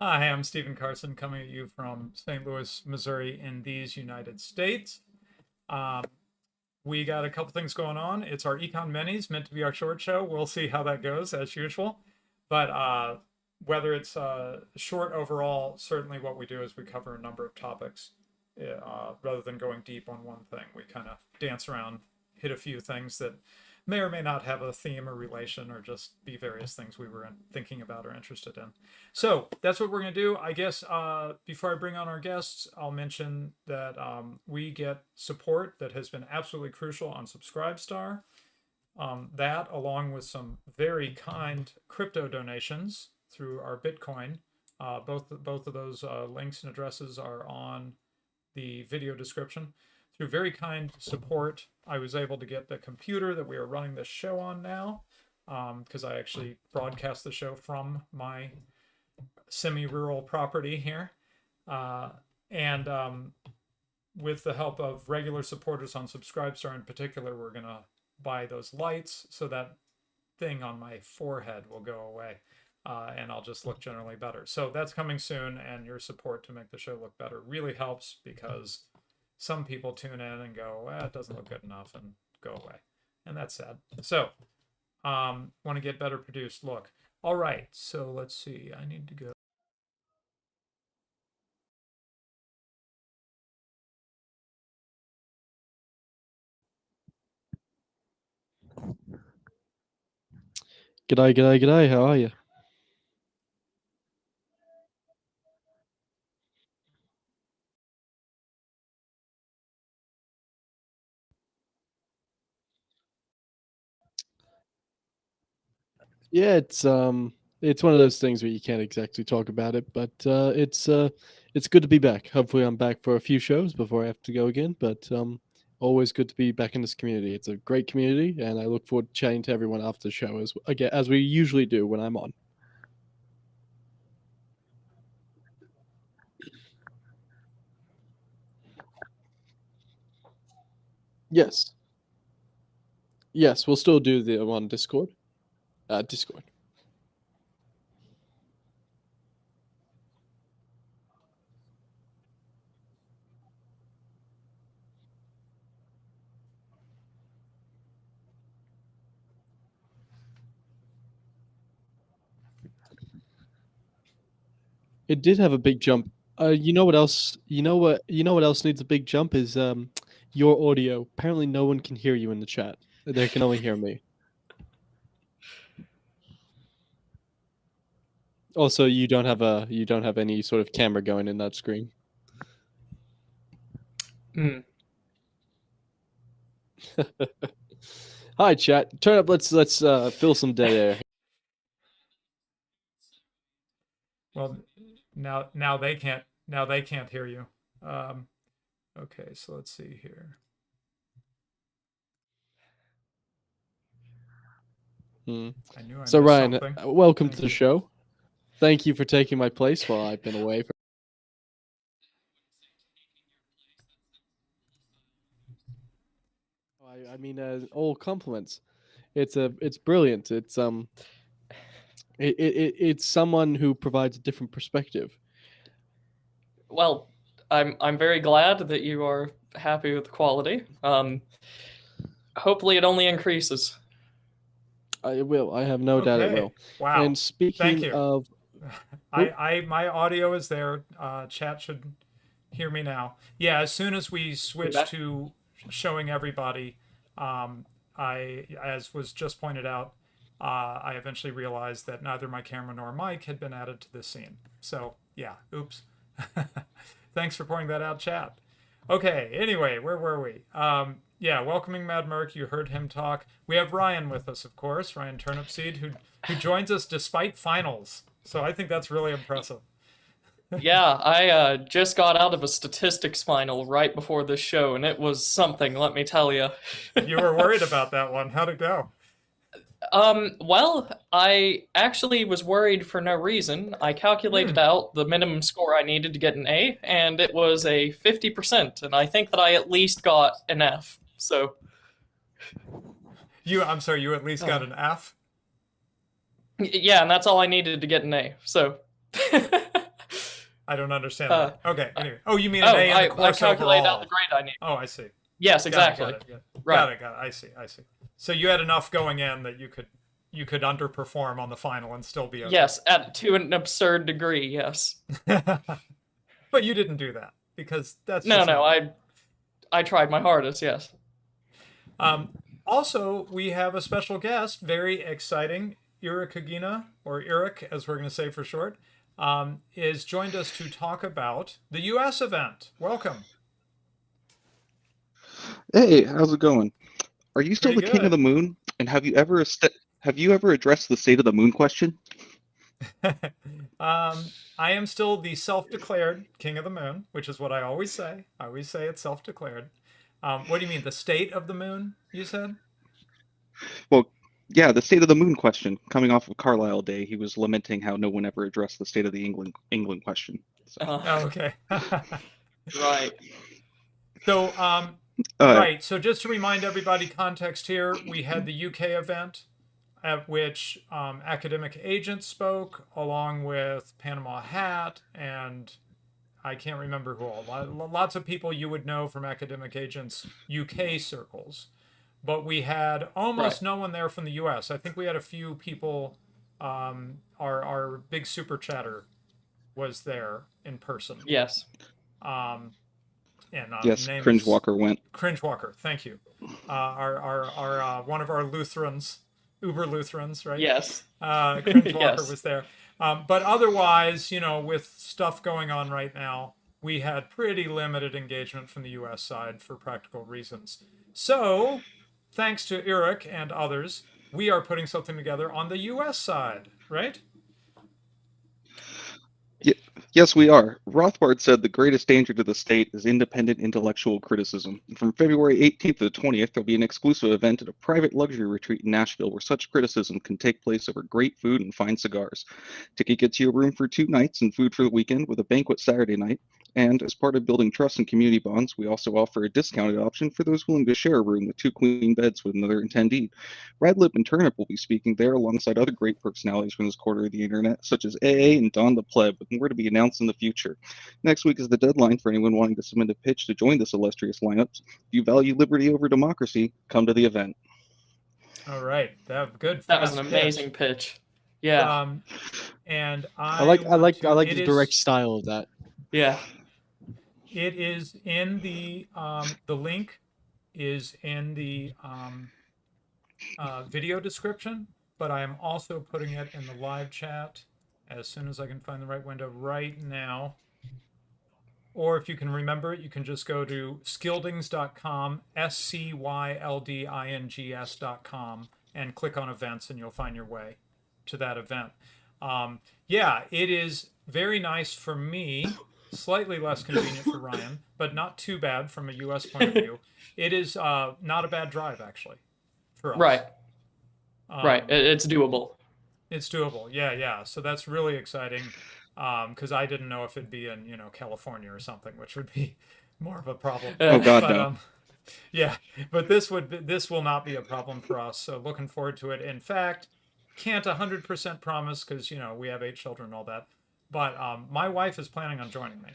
Hi, I'm Stephen Carson coming at you from St. Louis, Missouri in these United States. Um, we got a couple things going on. It's our Econ Minis, meant to be our short show. We'll see how that goes as usual. But whether it's short overall, certainly what we do is we cover a number of topics rather than going deep on one thing. We kind of dance around, hit a few things that may or may not have a theme or relation or just be various things we were thinking about or interested in. So that's what we're going to do. I guess before I bring on our guests, I'll mention that we get support that has been absolutely crucial on Subscribestar. That, along with some very kind crypto donations through our Bitcoin, both of those links and addresses are on the video description. Through very kind support, I was able to get the computer that we are running this show on now, because I actually broadcast the show from my semi-rural property here. And with the help of regular supporters on Subscribestar in particular, we're going to buy those lights so that thing on my forehead will go away. And I'll just look generally better. So that's coming soon, and your support to make the show look better really helps, because some people tune in and go, it doesn't look good enough, and go away. And that's sad. So, want to get better produced look. All right, so let's see. I need to go. G'day. How are you? Yeah, it's one of those things where you can't exactly talk about it, but it's good to be back. Hopefully, I'm back for a few shows before I have to go again. But always good to be back in this community. It's a great community, and I look forward to chatting to everyone after the show as we usually do when I'm on. Yes, yes, we'll still do the one Discord. Discord. It did have a big jump. You know what else? You know what else needs a big jump is your audio. Apparently, no one can hear you in the chat. They can only hear me. Also, you don't have any sort of camera going in that screen. Hi, chat. Turn up. Let's fill some dead air. Well, now they can't hear you. Okay, so let's see here. I knew I So missed Ryan, something. welcome to the show. Thank you for taking my place while I've been away. I mean, all compliments. It's brilliant. It's someone who provides a different perspective. Well, I'm very glad that you are happy with the quality. Hopefully, it only increases. It will. I have no doubt it will. Wow. And speaking of, my audio is there. Chat should hear me now. Yeah, as soon as we switch to showing everybody, as was just pointed out, I eventually realized that neither my camera nor mic had been added to this scene. So yeah, oops. Thanks for pointing that out, chat. Okay, anyway, where were we? Yeah, welcoming Mad Merc. You heard him talk. We have Ryan with us, of course, Ryan Turnipseed, who joins us despite finals. So I think that's really impressive. Yeah, I just got out of a statistics final right before this show, and it was something, let me tell you. You were worried about that one. How'd it go? Well, I actually was worried for no reason. I calculated out the minimum score I needed to get an A, and it was a 50%, and I think that I at least got an F. So I'm sorry, you at least got an F? Yeah, and that's all I needed to get an A. So I don't understand Uh, that. Okay. Anyway. Oh, you mean oh, an A in the I course calculated out overall? the grade I need. Oh, I see. Yes, exactly. Got it. Right. Got it. I see. So you had enough going in that you could underperform on the final and still be okay. Yes, to an absurd degree. Yes. But you didn't do that because that's No, just no. not I tried my hardest. Yes. Also, we have a special guest, very exciting. Eric Hagina, or Eric, as we're going to say for short, is joined us to talk about the U.S. event. Welcome. Hey, how's it going? Are you still Pretty the king of good. the moon? And have you ever addressed the state of the moon question? I am still the self-declared king of the moon, which is what I always say. I always say it's self-declared. What do you mean, the state of the moon, you said? Well, yeah, the state of the moon question. Coming off of Carlisle Day, he was lamenting how no one ever addressed the state of the England question. So, Oh, okay. Right. So, right. So just to remind everybody, context here, we had the UK event at which academic agents spoke, along with Panama Hat, and I can't remember who all. Lots of people you would know from academic agents UK circles. But we had almost no one there from the US. I think we had a few people. Our big super chatter was there in person. Yes. yes, name Cringe is Walker went. Cringe Walker. Thank you. Our one of our Lutherans, Uber Lutherans, right? Yes. Cringe Walker Yes. was there. But otherwise, with stuff going on right now, we had pretty limited engagement from the U.S. side for practical reasons. So, thanks to Eric and others, we are putting something together on the U.S. side, right? Yes, we are. Rothbard said the greatest danger to the state is independent intellectual criticism. And from February 18th to the 20th, there'll be an exclusive event at a private luxury retreat in Nashville where such criticism can take place over great food and fine cigars. Ticket gets you a room for 2 nights and food for the weekend with a banquet Saturday night. And as part of building trust and community bonds, we also offer a discounted option for those willing to share a room with 2 queen beds with another attendee. Radlib and Turnip will be speaking there alongside other great personalities from this quarter of the internet, such as AA and Don the Pleb, with more to be announced in the future. Next week is the deadline for anyone wanting to submit a pitch to join this illustrious lineup. If you value liberty over democracy, come to the event. All right, that good. That was an amazing pitch. Yeah. And I like it the is- direct style of that. Yeah. It is in the link is in the video description, but I am also putting it in the live chat as soon as I can find the right window right now. Or if you can remember it, you can just go to skildings.com, SCYLDINGS.com, and click on events, and you'll find your way to that event. Yeah, it is very nice for me. Slightly less convenient for Ryan, but not too bad from a U.S. point of view. It is not a bad drive, actually, for us. Right. Right. It's doable. It's doable. Yeah. So that's really exciting because I didn't know if it'd be in, California or something, which would be more of a problem. Oh, God, but, no. Yeah, but this will not be a problem for us. So looking forward to it. In fact, can't 100% promise because, we have 8 children and all that. But my wife is planning on joining me.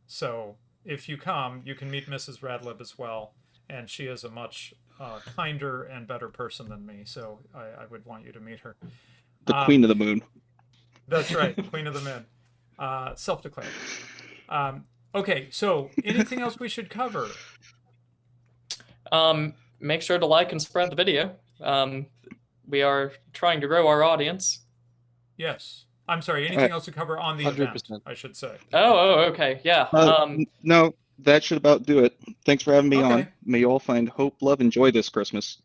So if you come, you can meet Mrs. Radlib as well. And she is a much kinder and better person than me. So I would want you to meet her. The Queen of the Moon. That's right. Queen of the Moon. Self-declared. Okay, so anything else we should cover? Make sure to like and spread the video. We are trying to grow our audience. Yes. I'm sorry, anything else to cover on the 100%. event, I should say. Oh, okay. Yeah. No, that should about do it. Thanks for having me Okay. on. May you all find hope, love, and joy this Christmas.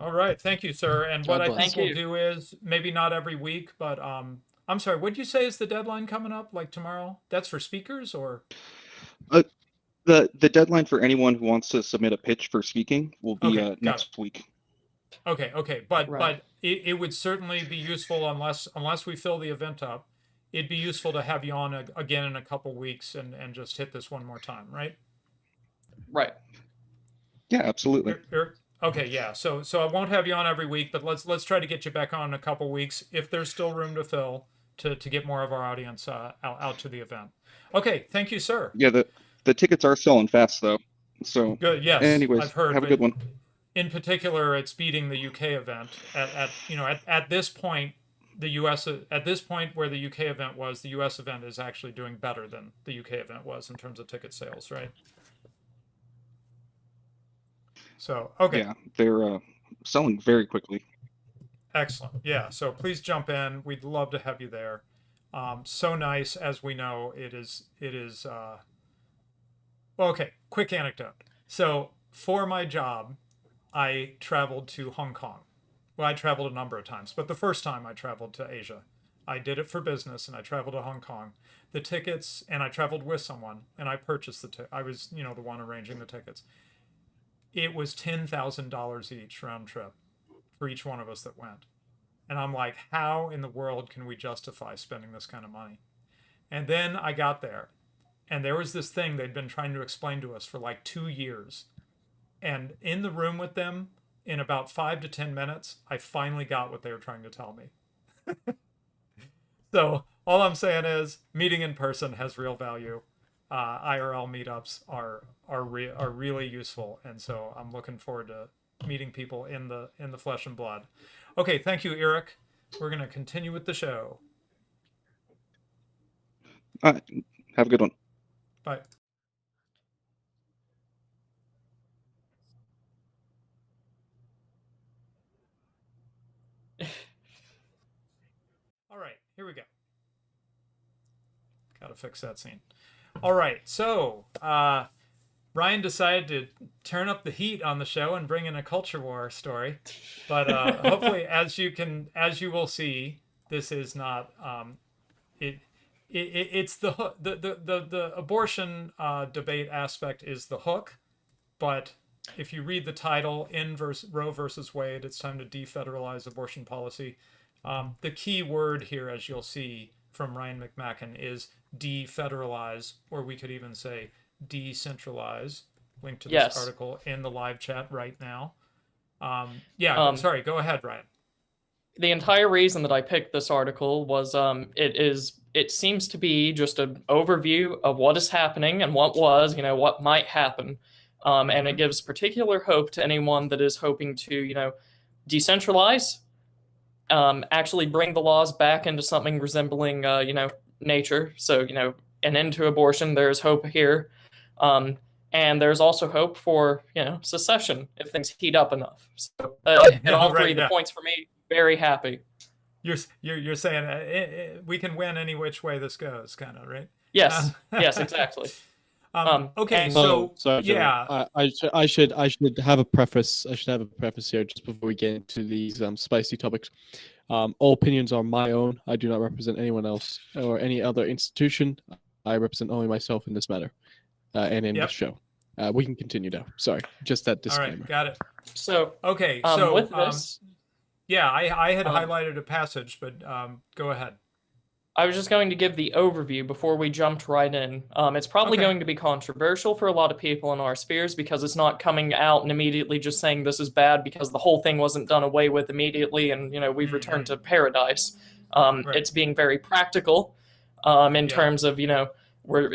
All right, thank you, sir. And what God I bless. think Thank we'll you. do is maybe not every week, but I'm sorry, what did you say is the deadline coming up, like tomorrow? That's for speakers or? The deadline for anyone who wants to submit a pitch for speaking will be Okay, got next week. Okay, but Right. it would certainly be useful unless we fill the event up. It'd be useful to have you on again in a couple weeks and just hit this one more time, right? Right. Yeah, absolutely. Okay, yeah. So I won't have you on every week, but let's try to get you back on in a couple weeks if there's still room to fill to get more of our audience out to the event. Okay, thank you, sir. Yeah, the tickets are selling fast though. So, Good. Yes, anyways, I've heard. have a good one. In particular, it's beating the UK event at this point. The US at this point where the UK event was, the US event is actually doing better than the UK event was in terms of ticket sales, right? So, okay. Yeah, they're selling very quickly. Excellent. Yeah. So please jump in. We'd love to have you there. So nice, as we know, it is. Well, okay. Quick anecdote. So for my job, I traveled to Hong Kong. Well, I traveled a number of times, but the first time I traveled to Asia, I did it for business, and I traveled to Hong Kong. The tickets, and I traveled with someone, and I purchased the ticket. I was, the one arranging the tickets. It was $10,000 each round trip for each one of us that went. And I'm like, how in the world can we justify spending this kind of money? And then I got there, and there was this thing they'd been trying to explain to us for like 2 years. And in the room with them, in about 5 to 10 minutes, I finally got what they were trying to tell me. So all I'm saying is meeting in person has real value. IRL meetups are really useful. And so I'm looking forward to meeting people in the flesh and blood. Okay, thank you, Eric. We're going to continue with the show. All right, have a good one. Bye. All right, here we go. Got to fix that scene. All right, so Ryan decided to turn up the heat on the show and bring in a culture war story, but hopefully, as you will see, this is not it's the abortion debate aspect is the hook, but if you read the title, Roe versus Wade, it's time to defederalize abortion policy. The key word here, as you'll see from Ryan McMacken, is defederalize, or we could even say decentralize. Link to this article in the live chat right now. Sorry, go ahead, Ryan. The entire reason that I picked this article was it seems to be just an overview of what is happening and what was, what might happen. And it gives particular hope to anyone that is hoping to, decentralize, actually bring the laws back into something resembling, nature. So, an end to abortion, there's hope here. And there's also hope for, secession if things heat up enough. So, and all three, the points for me, very happy. You're saying we can win any which way this goes, kind of, right? Yes, yes, exactly. Okay, sorry, yeah, I should have a preface. I should have a preface here just before we get into these spicy topics. All opinions are my own. I do not represent anyone else or any other institution. I represent only myself in this matter and in this show. We can continue now. Sorry, just that disclaimer. All right, got it. So okay, with this, I had highlighted a passage, but go ahead. I was just going to give the overview before we jumped right in. It's probably going to be controversial for a lot of people in our spheres because it's not coming out and immediately just saying this is bad because the whole thing wasn't done away with immediately and, we've returned to paradise. It's being very practical in terms of, where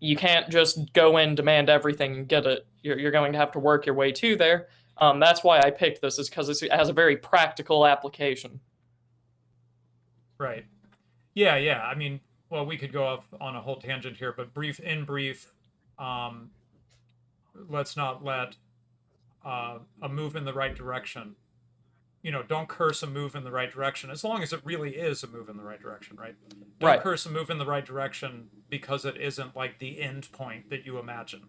you can't just go in, demand everything and get it. You're going to have to work your way to there. That's why I picked this, is because it has a very practical application. Right. Yeah. I mean, well, we could go off on a whole tangent here, but in brief, let's not let a move in the right direction. Don't curse a move in the right direction, as long as it really is a move in the right direction, right? Don't curse a move in the right direction because it isn't like the end point that you imagine.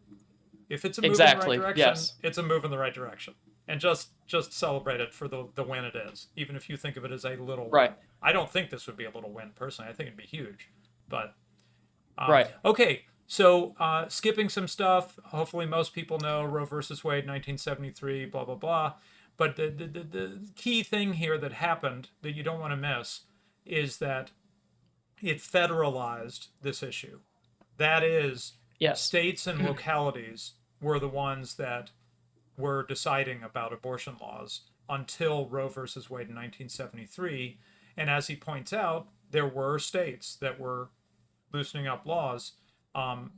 If it's a move in the right direction, it's a move in the right direction. And just celebrate it for the win it is, even if you think of it as a little win. I don't think this would be a little win, personally. I think it'd be huge. But okay, so skipping some stuff. Hopefully most people know Roe versus Wade, 1973, blah, blah, blah. But the key thing here that happened that you don't want to miss is that it federalized this issue. That is, states and localities were the ones that were deciding about abortion laws until Roe versus Wade in 1973. And as he points out, there were states that were loosening up laws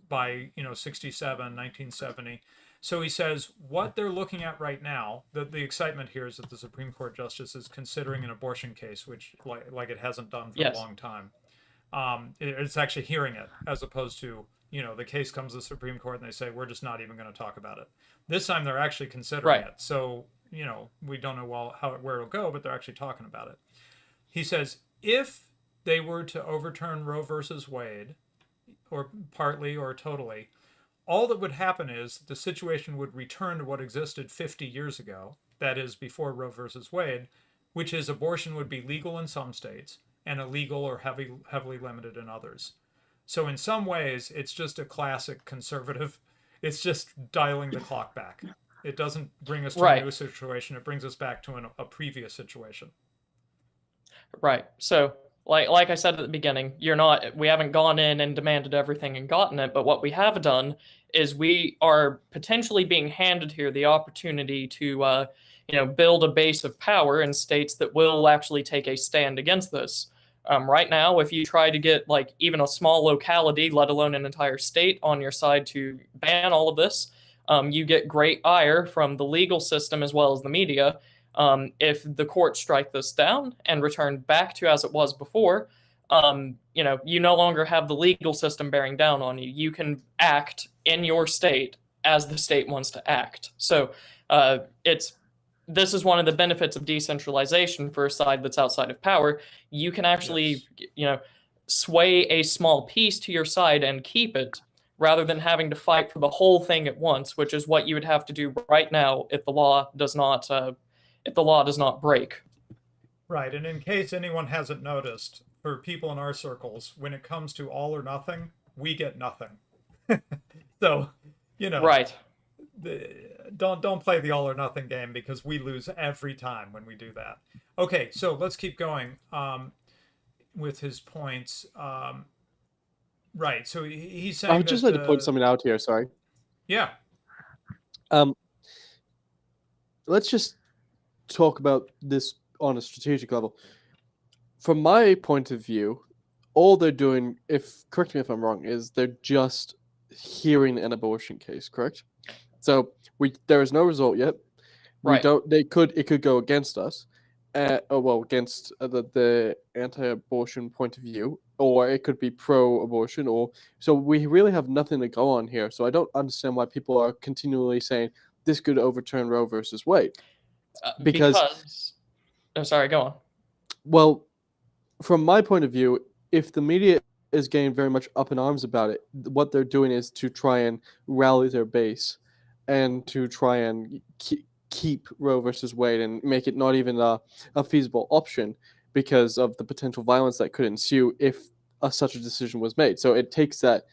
by 67, 1970. So he says what they're looking at right now, the excitement here is that the Supreme Court justice is considering an abortion case, which like it hasn't done for a long time. It's actually hearing it, as opposed to the case comes to the Supreme Court and they say we're just not even going to talk about it. This time they're actually considering it. So we don't know where it'll go, but they're actually talking about it. He says if they were to overturn Roe versus Wade, or partly or totally, all that would happen is the situation would return to what existed 50 years ago, that is before Roe versus Wade, which is abortion would be legal in some states and illegal or heavily limited in others. So in some ways, it's just a classic conservative. It's just dialing the clock back. It doesn't bring us to a new situation. It brings us back to a previous situation. Right. So like I said at the beginning, we haven't gone in and demanded everything and gotten it, but what we have done is we are potentially being handed here the opportunity to build a base of power in states that will actually take a stand against this. Right now, if you try to get even a small locality, let alone an entire state, on your side to ban all of this, you get great ire from the legal system as well as the media. If the courts strike this down and return back to as it was before, you no longer have the legal system bearing down on you. You can act in your state as the state wants to act. So this is one of the benefits of decentralization for a side that's outside of power. You can actually, sway a small piece to your side and keep it, rather than having to fight for the whole thing at once, which is what you would have to do right now if the law does not break. Right, and in case anyone hasn't noticed, for people in our circles, when it comes to all or nothing, we get nothing. So, right. Don't play the all or nothing game, because we lose every time when we do that. Okay, so let's keep going with his points. Right, so he's saying I would just like to point something out here. Sorry. Yeah. Let's just talk about this on a strategic level. From my point of view, all they're doing, correct me if I'm wrong, is they're just hearing an abortion case, correct? So there is no result yet. Right. It could go against us, against the anti-abortion point of view, or it could be pro-abortion, so we really have nothing to go on here. So I don't understand why people are continually saying this could overturn Roe versus Wade. Because sorry, go on. Well, from my point of view, if the media is getting very much up in arms about it, what they're doing is to try and rally their base and to try and keep Roe versus Wade and make it not even a feasible option because of the potential violence that could ensue if such a decision was made. So it takes that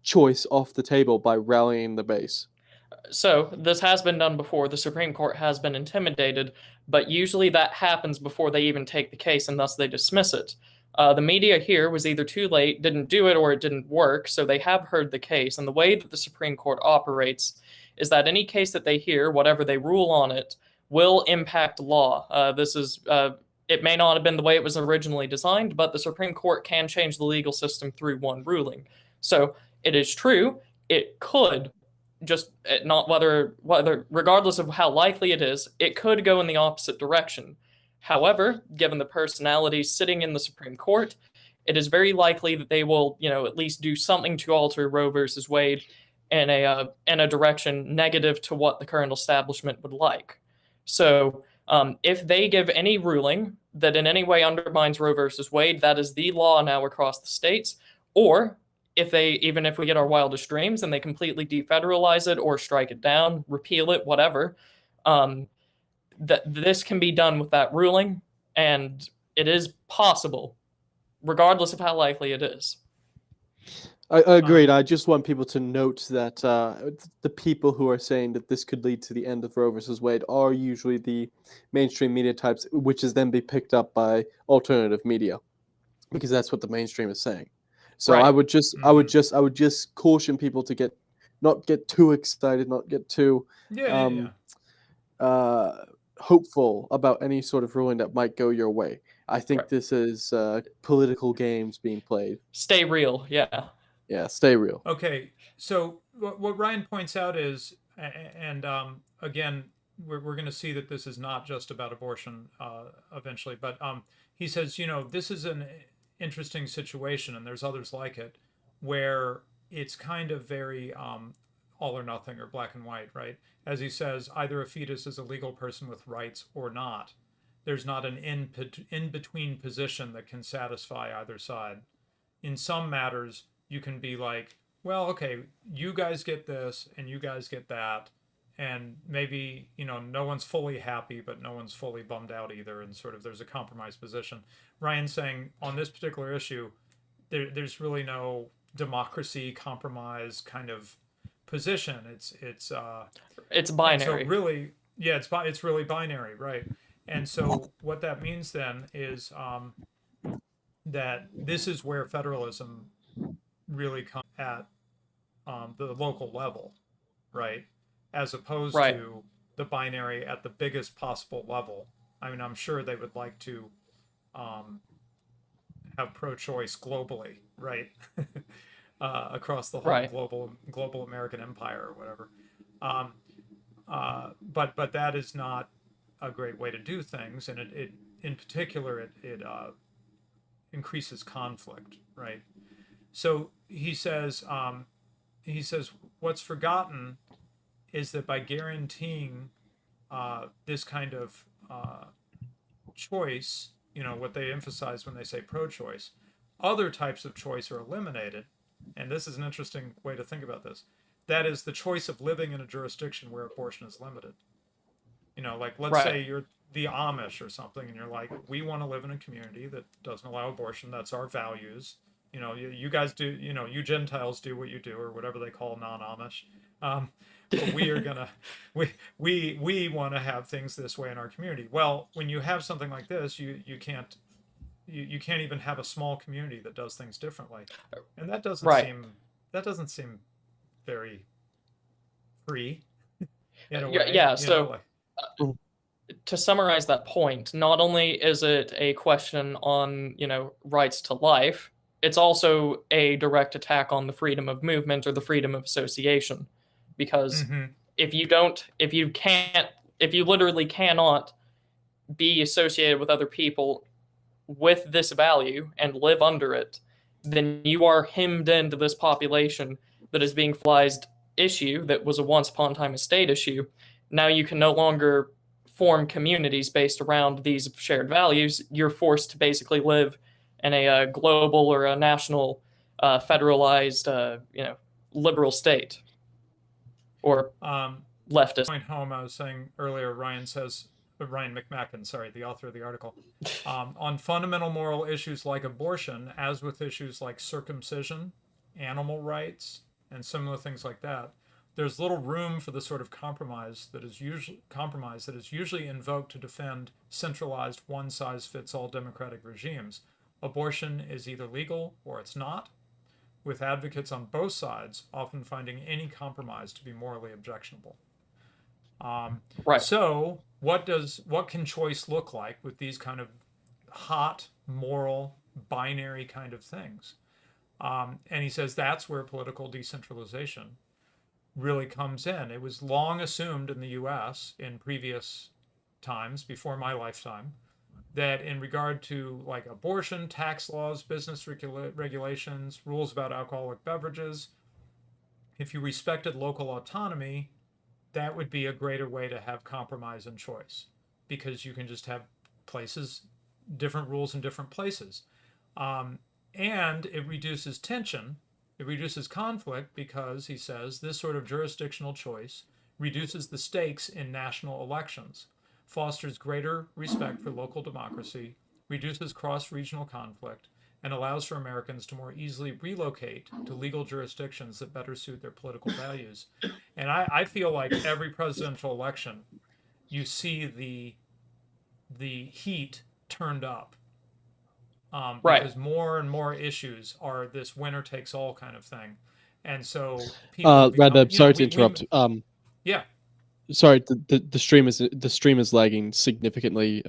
choice off the table by rallying the base. So this has been done before. The Supreme Court has been intimidated, but usually that happens before they even take the case, and thus they dismiss it. The media here was either too late, didn't do it, or it didn't work, so they have heard the case. And the way that the Supreme Court operates is that any case that they hear, whatever they rule on it, will impact law. It may not have been the way it was originally designed, but the Supreme Court can change the legal system through one ruling. So it is true, it could, just not whether regardless of how likely it is, it could go in the opposite direction. However, given the personalities sitting in the Supreme Court, it is very likely that they will, at least do something to alter Roe versus Wade in a direction negative to what the current establishment would like. So if they give any ruling that in any way undermines Roe versus Wade, that is the law now across the states. Or even if we get our wildest dreams and they completely defederalize it or strike it down, repeal it, whatever, that this can be done with that ruling, and it is possible, regardless of how likely it is. I agreed. I just want people to note that the people who are saying that this could lead to the end of Roe versus Wade are usually the mainstream media types, which is then be picked up by alternative media, because that's what the mainstream is saying. So right. I would just caution people to not get too excited, not get too hopeful about any sort of ruling that might go your way. I think Right. this is political games being played. Stay real, yeah. Yeah, stay real. Okay, so what Ryan points out is, and again, we're going to see that this is not just about abortion eventually, but he says, this is an interesting situation, and there's others like it, where it's kind of very all or nothing or black and white, right? As he says, either a fetus is a legal person with rights or not. There's not an in between position that can satisfy either side. In some matters, you can be like, well, okay, you guys get this and you guys get that. And maybe, no one's fully happy, but no one's fully bummed out either. And sort of there's a compromise position. Ryan's saying on this particular issue, there's really no democracy compromise kind of position. It's binary. so really, yeah, it's really binary, right? And so what that means then is that this is where federalism really comes at the local level, right? As opposed Right. to the binary at the biggest possible level. I mean, I'm sure they would like to have pro-choice globally, right? Across the whole Right. global American empire or whatever. But that is not a great way to do things, and it in particular it increases conflict, right? So he says what's forgotten is that by guaranteeing this kind of choice, what they emphasize when they say pro-choice, other types of choice are eliminated. And this is an interesting way to think about this. That is the choice of living in a jurisdiction where abortion is limited. Like let's Right. say you're the Amish or something, and you're like, we want to live in a community that doesn't allow abortion. That's our values. You guys do, you Gentiles do what you do, or whatever they call non-Amish. But we are gonna, we want to have things this way in our community. Well, when you have something like this, you can't even have a small community that does things differently, and that doesn't Right. seem very free. In a Yeah, way, yeah, so- To summarize that point, not only is it a question on, rights to life, it's also a direct attack on the freedom of movement or the freedom of association. Because Mhm. if you literally cannot be associated with other people with this value and live under it, then you are hemmed into this population that is being flies issue that was a once upon a time a state issue. Now you can no longer form communities based around these shared values. You're forced to basically live in a global or a national federalized liberal state or leftist. Point home, I was saying earlier, Ryan McMacken, sorry, the author of the article, on fundamental moral issues like abortion, as with issues like circumcision, animal rights, and similar things like that, there's little room for the sort of compromise that is usually invoked to defend centralized one-size-fits-all democratic regimes. Abortion is either legal or it's not, with advocates on both sides often finding any compromise to be morally objectionable. Right. So what can choice look like with these kind of hot, moral, binary kind of things? And he says that's where political decentralization really comes in. It was long assumed in the US in previous times, before my lifetime, that in regard to like abortion, tax laws, business regulations, rules about alcoholic beverages, if you respected local autonomy, that would be a greater way to have compromise and choice, because you can just have different rules in different places. And it reduces tension, it reduces conflict, because he says this sort of jurisdictional choice reduces the stakes in national elections, fosters greater respect for local democracy, reduces cross-regional conflict, and allows for Americans to more easily relocate to legal jurisdictions that better suit their political values. And I feel like every presidential election, you see the heat turned up. Right. Because more and more issues are this winner takes all kind of thing. And so people Random, sorry to interrupt. Yeah. Sorry, the stream is lagging significantly.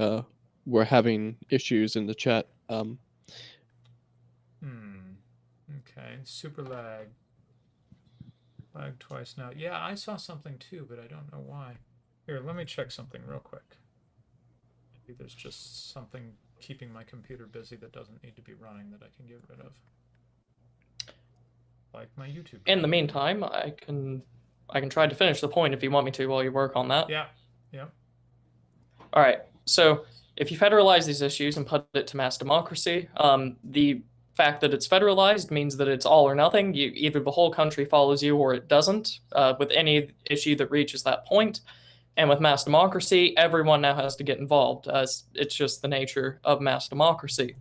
We're having issues in the chat. Okay, super lag. Lag twice now. Yeah, I saw something too, but I don't know why. Here, let me check something real quick. Maybe there's just something keeping my computer busy that doesn't need to be running that I can get rid of. Like my YouTube. In the meantime, I can try to finish the point if you want me to while you work on that. Yeah. Yeah. All right. So if you federalize these issues and put it to mass democracy, the fact that it's federalized means that it's all or nothing. Either the whole country follows you or it doesn't, with any issue that reaches that point. And with mass democracy, everyone now has to get involved. It's just the nature of mass democracy.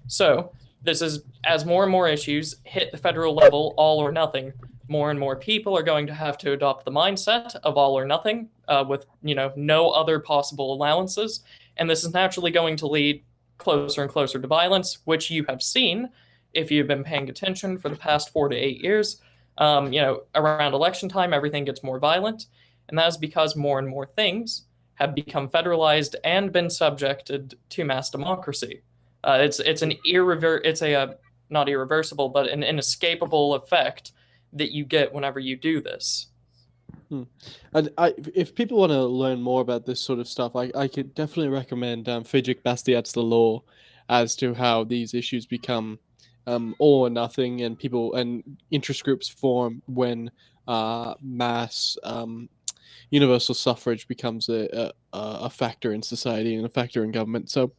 So this is, as more and more issues hit the federal level, all or nothing, more and more people are going to have to adopt the mindset of all or nothing, with no other possible allowances. And this is naturally going to lead closer and closer to violence, which you have seen if you've been paying attention for the past 4 to 8 years. Around election time, everything gets more violent. And that is because more and more things have become federalized and been subjected to mass democracy. It's not irreversible, but an inescapable effect that you get whenever you do this. And if people want to learn more about this sort of stuff, I could definitely recommend Friedrich Bastiat's The Law, as to how these issues become all or nothing, and people and interest groups form when mass universal suffrage becomes a factor in society and a factor in government. So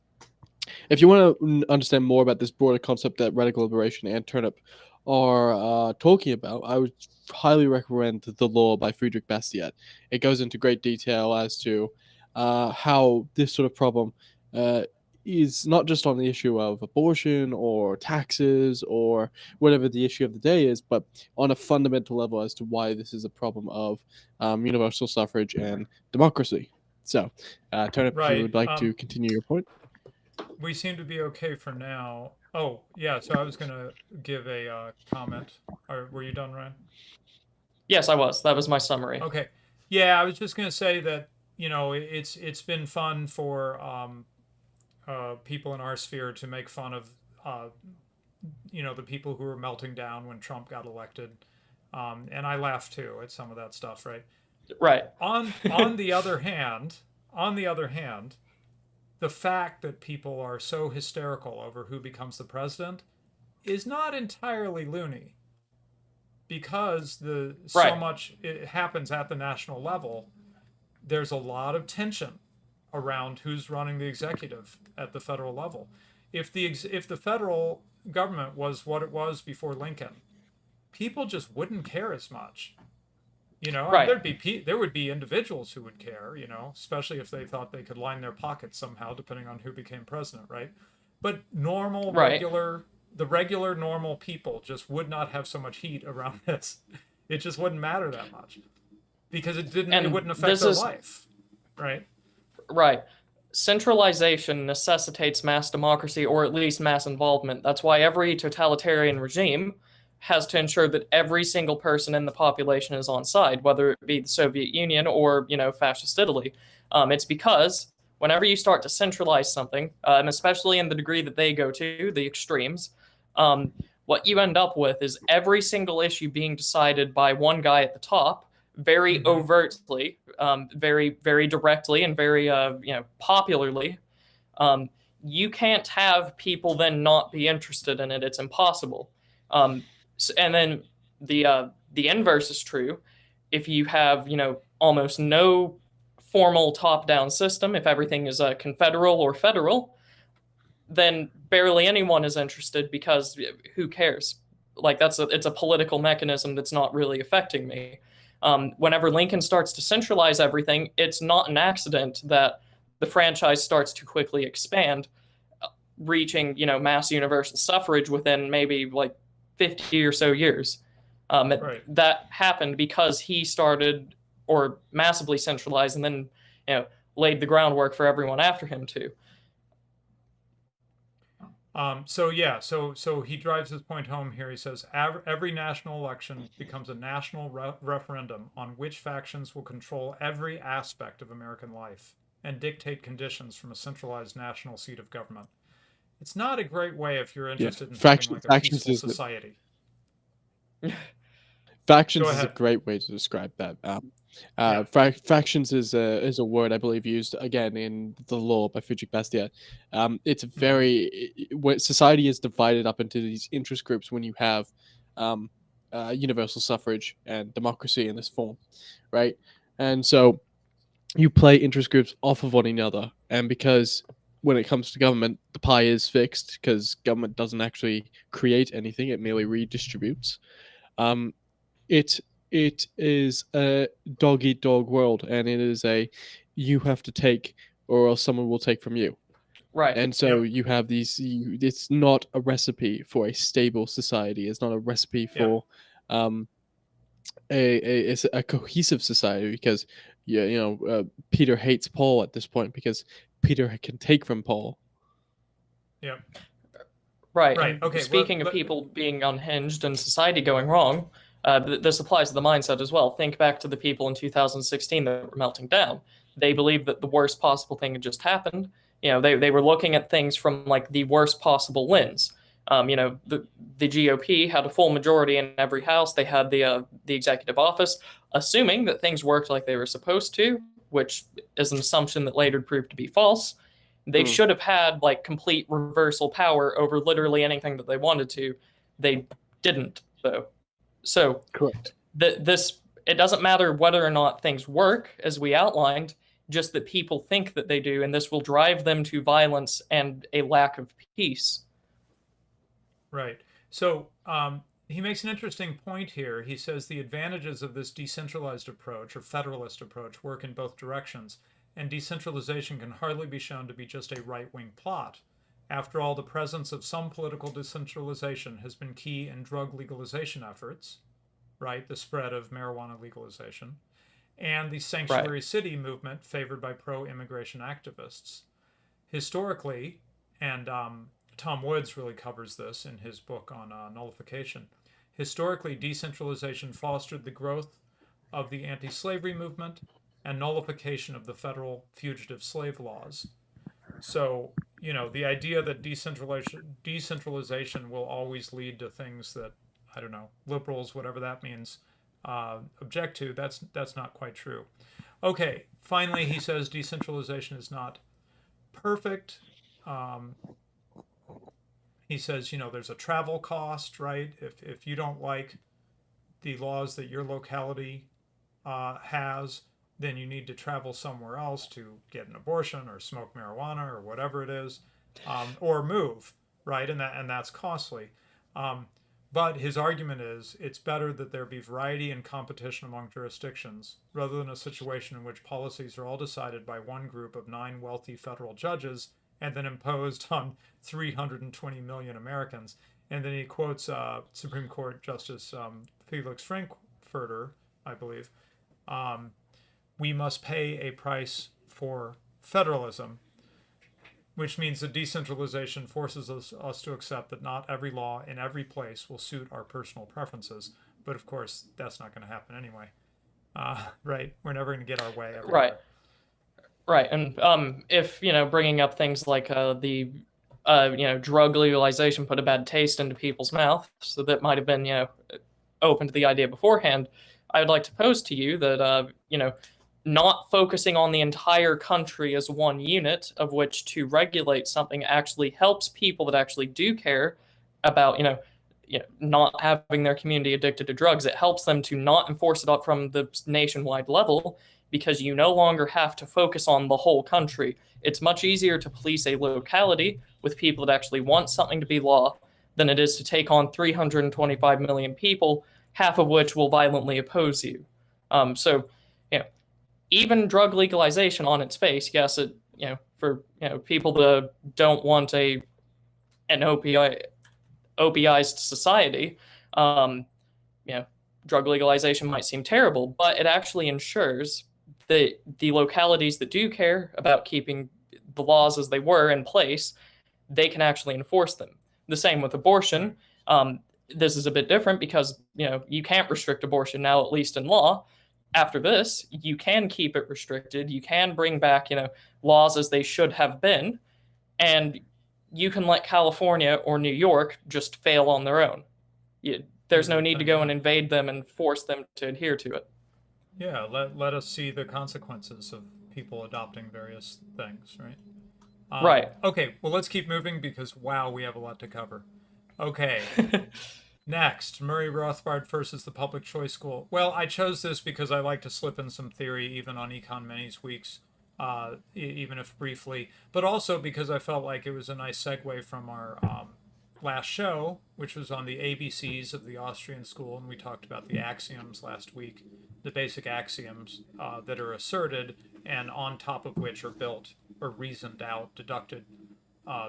if you want to understand more about this broader concept that Radical Liberation and Turnip are talking about, I would highly recommend The Law by Friedrich Bastiat. It goes into great detail as to how this sort of problem is not just on the issue of abortion or taxes or whatever the issue of the day is, but on a fundamental level as to why this is a problem of universal suffrage and democracy. So, Turnip, if you would like to continue your point. We seem to be okay for now. Oh, yeah, so I was going to give a comment. Were you done, Ryan? Yes, I was. That was my summary. Okay. Yeah, I was just going to say that, it's been fun for people in our sphere to make fun of, the people who were melting down when Trump got elected. And I laughed too at some of that stuff, right? Right. On the other hand, the fact that people are so hysterical over who becomes the president is not entirely loony, because so much it happens at the national level. There's a lot of tension around who's running the executive at the federal level. If the federal government was what it was before Lincoln, people just wouldn't care as much. There would be individuals who would care, especially if they thought they could line their pockets somehow, depending on who became president, right? But regular normal people just would not have so much heat around this. It just wouldn't matter that much, because it wouldn't affect their life, right? Right. Centralization necessitates mass democracy, or at least mass involvement. That's why every totalitarian regime has to ensure that every single person in the population is on side, whether it be the Soviet Union or, fascist Italy. It's because whenever you start to centralize something, and especially in the degree that they go to, the extremes, what you end up with is every single issue being decided by one guy at the top, very overtly, very, very directly, and very, popularly. You can't have people then not be interested in it. It's impossible. And then the inverse is true. If you have, almost no formal top-down system, if everything is confederal or federal, then barely anyone is interested, because who cares? Like, it's a political mechanism that's not really affecting me. Whenever Lincoln starts to centralize everything, it's not an accident that the franchise starts to quickly expand, reaching, mass universal suffrage within maybe like 50 or so years. That happened because he started or massively centralized, and then laid the groundwork for everyone after him too. So he drives his point home here. He says every national election becomes a national referendum on which factions will control every aspect of American life and dictate conditions from a centralized national seat of government. It's not a great way if you're interested in having like a peaceful society. Factions is a great way to describe that. Factions is a word I believe used again in The Law by Frederick Bastiat. It's very society is divided up into these interest groups when you have universal suffrage and democracy in this form, right? And so you play interest groups off of one another, and because when it comes to government, the pie is fixed because government doesn't actually create anything; it merely redistributes. It is a dog eat dog world, and it is you have to take or else someone will take from you. Right. And so you have these. It's not a recipe for a stable society. It's not a recipe for a cohesive society, because Peter hates Paul at this point because Peter can take from Paul. Yeah. Right. Right. Okay. Speaking of people being unhinged and society going wrong, this applies to the mindset as well. Think back to the people in 2016 that were melting down. They believed that the worst possible thing had just happened. They were looking at things from like the worst possible lens. The GOP had a full majority in every house. They had the executive office, assuming that things worked like they were supposed to, which is an assumption that later proved to be false. They should have had like complete reversal power over literally anything that they wanted to. They didn't, though. So correct. It doesn't matter whether or not things work, as we outlined, just that people think that they do, and this will drive them to violence and a lack of peace. Right. So he makes an interesting point here. He says the advantages of this decentralized approach or federalist approach work in both directions, and decentralization can hardly be shown to be just a right-wing plot. After all, the presence of some political decentralization has been key in drug legalization efforts, right? The spread of marijuana legalization, and the sanctuary city movement favored by pro-immigration activists. Historically, and Tom Woods really covers this in his book on nullification. Historically, decentralization fostered the growth of the anti-slavery movement and nullification of the federal fugitive slave laws. So, the idea that decentralization will always lead to things that, I don't know, liberals, whatever that means, object to, that's not quite true. Okay, finally, he says decentralization is not perfect. He says, there's a travel cost, right? If you don't like the laws that your locality has, then you need to travel somewhere else to get an abortion or smoke marijuana or whatever it is, or move, right? And that's costly. But his argument is it's better that there be variety and competition among jurisdictions rather than a situation in which policies are all decided by one group of 9 wealthy federal judges and then imposed on 320 million Americans. And then he quotes Supreme Court Justice Felix Frankfurter, I believe. We must pay a price for federalism, which means that decentralization forces us to accept that not every law in every place will suit our personal preferences. But of course, that's not going to happen anyway. Right? We're never going to get our way everywhere. Right. And if, bringing up things like the drug legalization put a bad taste into people's mouth, so that might have been, open to the idea beforehand, I would like to pose to you that, not focusing on the entire country as one unit of which to regulate something actually helps people that actually do care about, not having their community addicted to drugs. It helps them to not enforce it up from the nationwide level, because you no longer have to focus on the whole country. It's much easier to police a locality with people that actually want something to be law than it is to take on 325 million people, half of which will violently oppose you. Even drug legalization on its face, yes, it for people that don't want an opioized society, drug legalization might seem terrible, but it actually ensures that the localities that do care about keeping the laws as they were in place, they can actually enforce them. The same with abortion. This is a bit different because, you can't restrict abortion now, at least in law. After this, you can keep it restricted. You can bring back, laws as they should have been, and you can let California or New York just fail on their own. There's no need to go and invade them and force them to adhere to it. Yeah, let us see the consequences of people adopting various things, right? Right. Okay, well, let's keep moving because, wow, we have a lot to cover. Okay. Next, Murray Rothbard versus the Public Choice School. Well, I chose this because I like to slip in some theory even on Econ Minis weeks, even if briefly, but also because I felt like it was a nice segue from our last show, which was on the ABCs of the Austrian school, and we talked about the axioms last week, the basic axioms that are asserted and on top of which are built or reasoned out, deducted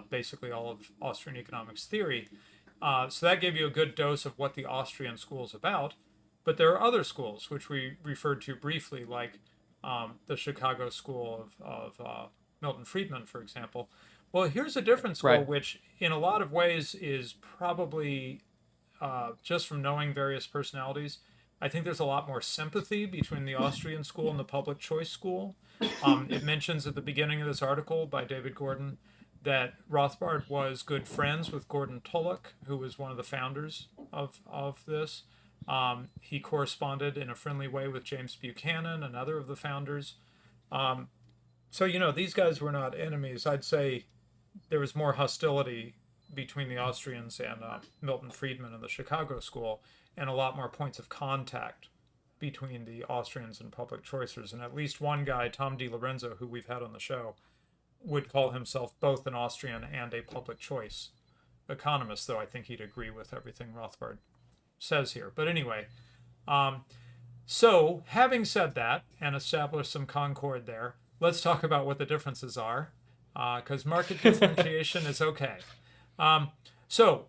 basically all of Austrian economics theory. So that gave you a good dose of what the Austrian school is about. But there are other schools, which we referred to briefly, like the Chicago School of Milton Friedman, for example. Well, here's a different school, Right. which in a lot of ways is probably, just from knowing various personalities, I think there's a lot more sympathy between the Austrian school and the public choice school. It mentions at the beginning of this article by David Gordon that Rothbard was good friends with Gordon Tullock, who was one of the founders of this. He corresponded in a friendly way with James Buchanan, another of the founders. So, these guys were not enemies. I'd say there was more hostility between the Austrians and Milton Friedman and the Chicago School, and a lot more points of contact between the Austrians and public choicers. And at least one guy, Tom DiLorenzo, who we've had on the show, would call himself both an Austrian and a public choice economist, though I think he'd agree with everything Rothbard says here. But anyway, so having said that and established some concord there, let's talk about what the differences are, because market differentiation is okay. So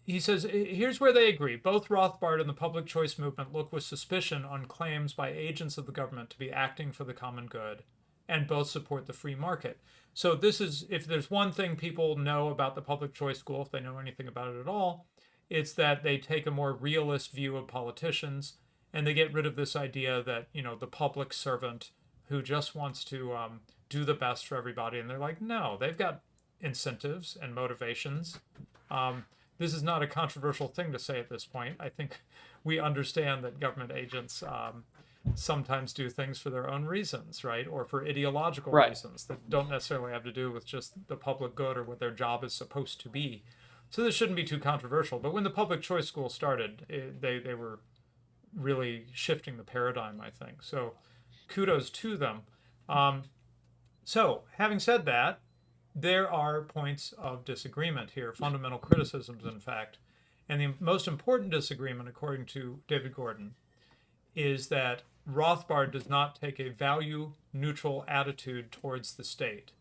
he says, here's where they agree. Both Rothbard and the public choice movement look with suspicion on claims by agents of the government to be acting for the common good, and both support the free market. So this is, if there's one thing people know about the public choice school, if they know anything about it at all, it's that they take a more realist view of politicians, and they get rid of this idea that, the public servant who just wants to do the best for everybody. And they're like, no, they've got incentives and motivations. This is not a controversial thing to say at this point. I think we understand that government agents sometimes do things for their own reasons, right? Or for ideological Right. reasons that don't necessarily have to do with just the public good or what their job is supposed to be. So this shouldn't be too controversial. But when the public choice school started, they were really shifting the paradigm, I think. So kudos to them. So having said that, there are points of disagreement here, fundamental criticisms, in fact. And the most important disagreement, according to David Gordon, is that Rothbard does not take a value-neutral attitude towards the state.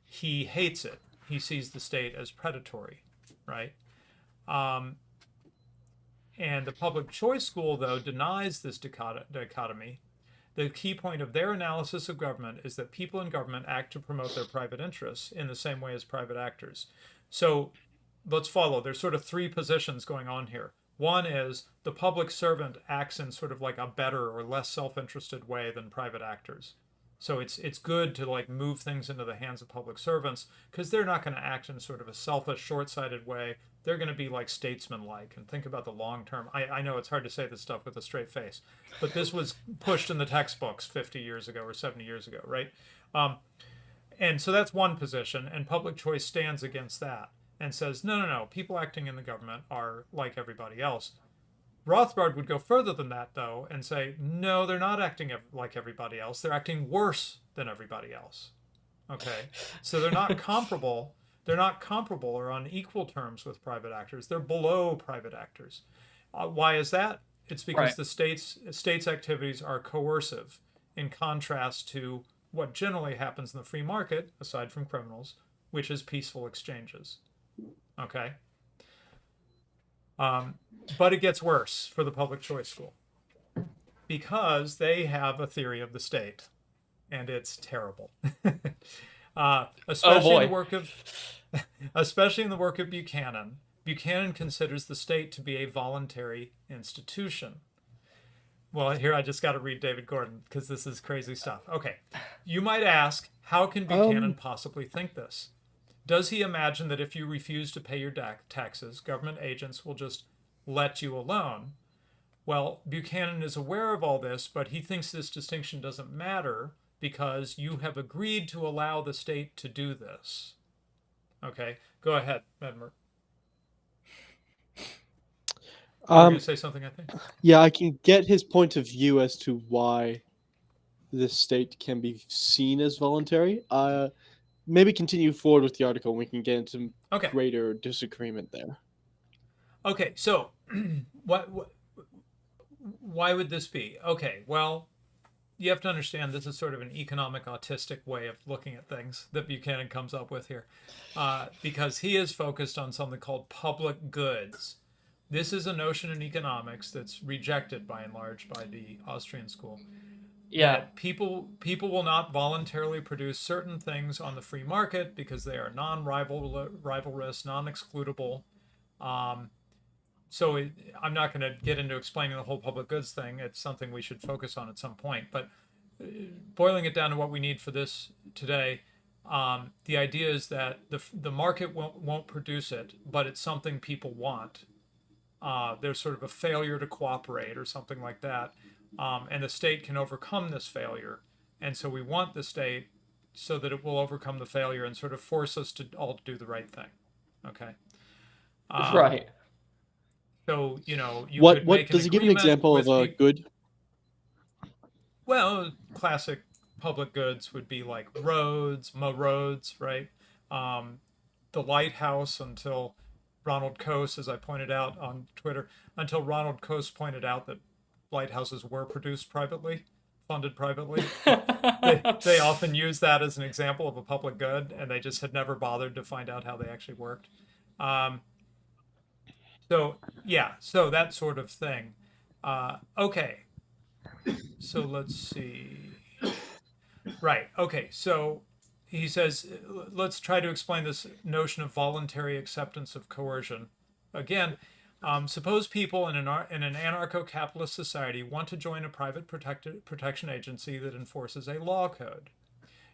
He hates it. He sees the state as predatory, right? And the public choice school, though, denies this dichotomy. The key point of their analysis of government is that people in government act to promote their private interests in the same way as private actors. So let's follow. There's sort of three positions going on here. One is the public servant acts in sort of like a better or less self-interested way than private actors. So it's good to move things into the hands of public servants because they're not going to act in sort of a selfish, short-sighted way. They're going to be statesman-like and think about the long term. I know it's hard to say this stuff with a straight face, but this was pushed in the textbooks 50 years ago or 70 years ago, right? And so that's one position, and public choice stands against that and says, no, people acting in the government are like everybody else. Rothbard would go further than that, though, and say, no, they're not acting like everybody else. They're acting worse than everybody else. Okay? So they're not comparable. They're not comparable or on equal terms with private actors. They're below private actors. Why is that? It's because Right. the state's activities are coercive, in contrast to what generally happens in the free market, aside from criminals, which is peaceful exchanges. Okay? But it gets worse for the public choice school because they have a theory of the state, and it's terrible. Especially in the boy. work of, especially in the work of Buchanan. Buchanan considers the state to be a voluntary institution. Well, here I just got to read David Gordon because this is crazy stuff. Okay, you might ask, how can Buchanan possibly think this? Does he imagine that if you refuse to pay your taxes, government agents will just let you alone? Well, Buchanan is aware of all this, but he thinks this distinction doesn't matter because you have agreed to allow the state to do this. Okay, go ahead, Edmer. You were going to say something, I think. Yeah, I can get his point of view as to why the state can be seen as voluntary. Maybe continue forward with the article and we can get into greater disagreement there. Okay, so why would this be? Okay, well, you have to understand this is sort of an economic autistic way of looking at things that Buchanan comes up with here, because he is focused on something called public goods. This is a notion in economics that's rejected by and large by the Austrian school. Yeah. That people will not voluntarily produce certain things on the free market because they are non-rivalrous, non-excludable. I'm not going to get into explaining the whole public goods thing. It's something we should focus on at some point. But boiling it down to what we need for this today, the idea is that the market won't produce it, but it's something people want. There's sort of a failure to cooperate or something like that. And the state can overcome this failure. And so we want the state so that it will overcome the failure and sort of force us to all do the right thing. Okay. Right. So, you what could make does he give an example of a good? Well, classic public goods would be like roads, right? The lighthouse until Ronald Coase, as I pointed out on Twitter, until Ronald Coase pointed out that lighthouses were produced privately, funded privately. They often use that as an example of a public good, and they just had never bothered to find out how they actually worked. So that sort of thing. Okay, so let's see. Right, okay, so he says, let's try to explain this notion of voluntary acceptance of coercion. Again, suppose people in an anarcho-capitalist society want to join a private protection agency that enforces a law code.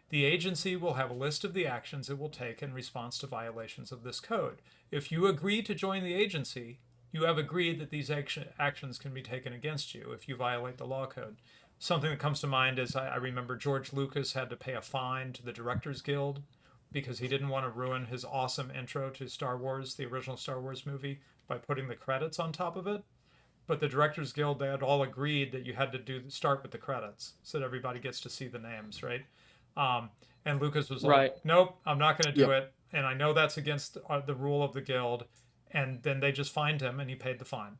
The agency will have a list of the actions it will take in response to violations of this code. If you agree to join the agency, you have agreed that these actions can be taken against you if you violate the law code. Something that comes to mind is I remember George Lucas had to pay a fine to the Directors Guild because he didn't want to ruin his awesome intro to Star Wars, the original Star Wars movie, by putting the credits on top of it. But the Directors Guild, they had all agreed that you had to start with the credits so that everybody gets to see the names, right? And Lucas was like, nope, I'm not going to do it. And I know that's against the rule of the guild. And then they just fined him and he paid the fine.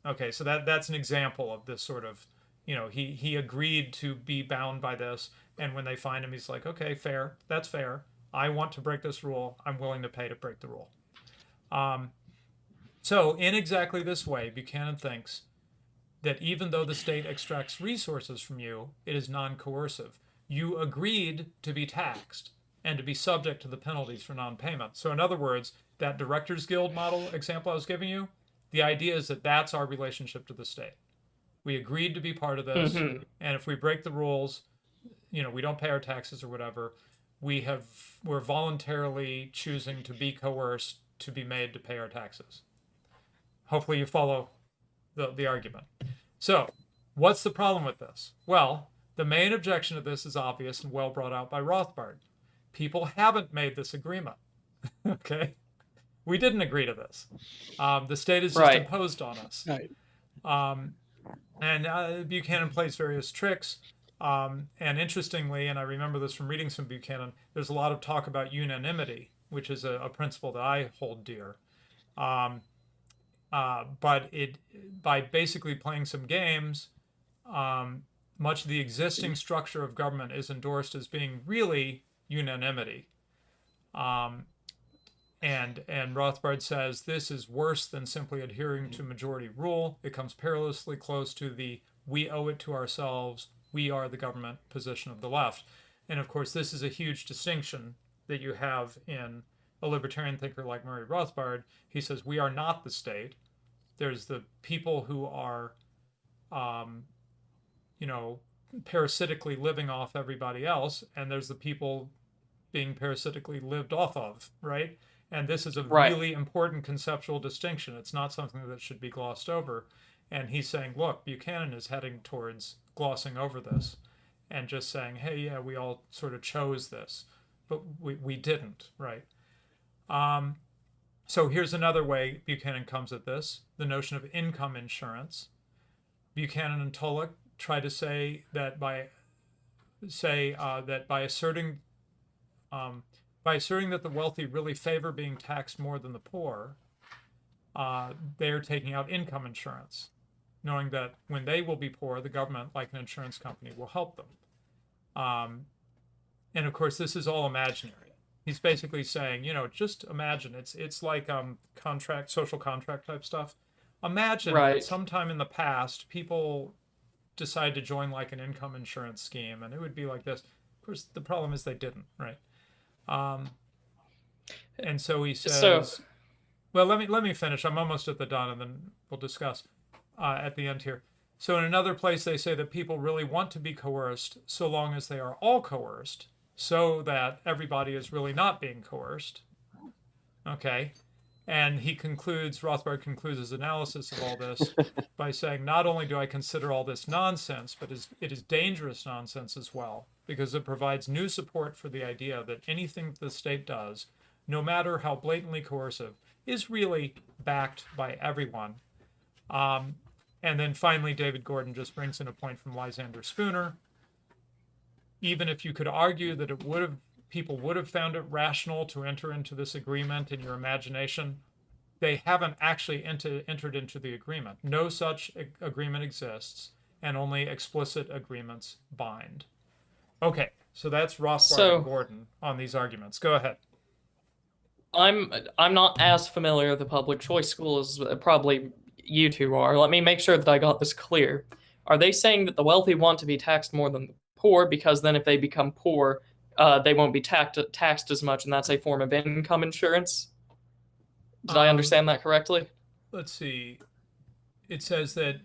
Okay, so that's an example of this sort of, he agreed to be bound by this. And when they find him, he's like, okay, fair. That's fair. I want to break this rule. I'm willing to pay to break the rule. So in exactly this way, Buchanan thinks that even though the state extracts resources from you, it is non-coercive. You agreed to be taxed and to be subject to the penalties for non-payment. So in other words, that Directors Guild model example I was giving you, the idea is that that's our relationship to the state. We agreed to be part of this, and if we break the rules, we don't pay our taxes or whatever, we're voluntarily choosing to be coerced to be made to pay our taxes. Hopefully you follow the argument. So, what's the problem with this? Well, the main objection to this is obvious and well brought out by Rothbard. People haven't made this agreement. Okay? We didn't agree to this. The state is just imposed on us. Right. And Buchanan plays various tricks. And interestingly, and I remember this from reading some Buchanan, there's a lot of talk about unanimity, which is a principle that I hold dear. But by basically playing some games, much of the existing structure of government is endorsed as being really unanimity. And Rothbard says this is worse than simply adhering to majority rule. It comes perilously close to the we owe it to ourselves, we are the government position of the left. And of course, this is a huge distinction that you have in a libertarian thinker like Murray Rothbard. He says, we are not the state. There's the people who are, you know, parasitically living off everybody else, and there's the people being parasitically lived off of, right? And this is a Right. really important conceptual distinction. It's not something that should be glossed over. And he's saying, look, Buchanan is heading towards glossing over this and just saying, hey, yeah, we all sort of chose this, but we didn't, right? So here's another way Buchanan comes at this, the notion of income insurance. Buchanan and Tulloch try to say that by asserting that the wealthy really favor being taxed more than the poor, they're taking out income insurance, knowing that when they will be poor, the government, like an insurance company, will help them. And of course, this is all imaginary. He's basically saying, you know, just imagine it's like social contract type stuff. Imagine that Right. sometime in the past, people decide to join like an income insurance scheme, and it would be like this. Of course, the problem is they didn't, right? And so he says, well, let me finish. I'm almost at the done, and then we'll discuss at the end here. So in another place, they say that people really want to be coerced so long as they are all coerced, so that everybody is really not being coerced. Okay. And Rothbard concludes his analysis of all this by saying, not only do I consider all this nonsense, but it is dangerous nonsense as well, because it provides new support for the idea that anything the state does, no matter how blatantly coercive, is really backed by everyone. And then finally, David Gordon just brings in a point from Lysander Spooner. Even if you could argue that people would have found it rational to enter into this agreement in your imagination, they haven't actually entered into the agreement. No such agreement exists, and only explicit agreements bind. Okay, so that's Rothbard and Gordon on these arguments. Go ahead. I'm not as familiar with the public choice school as probably you two are. Let me make sure that I got this clear. Are they saying that the wealthy want to be taxed more than the poor because then if they become poor, they won't be taxed as much, and that's a form of income insurance? Did I understand that correctly? Let's see. It says that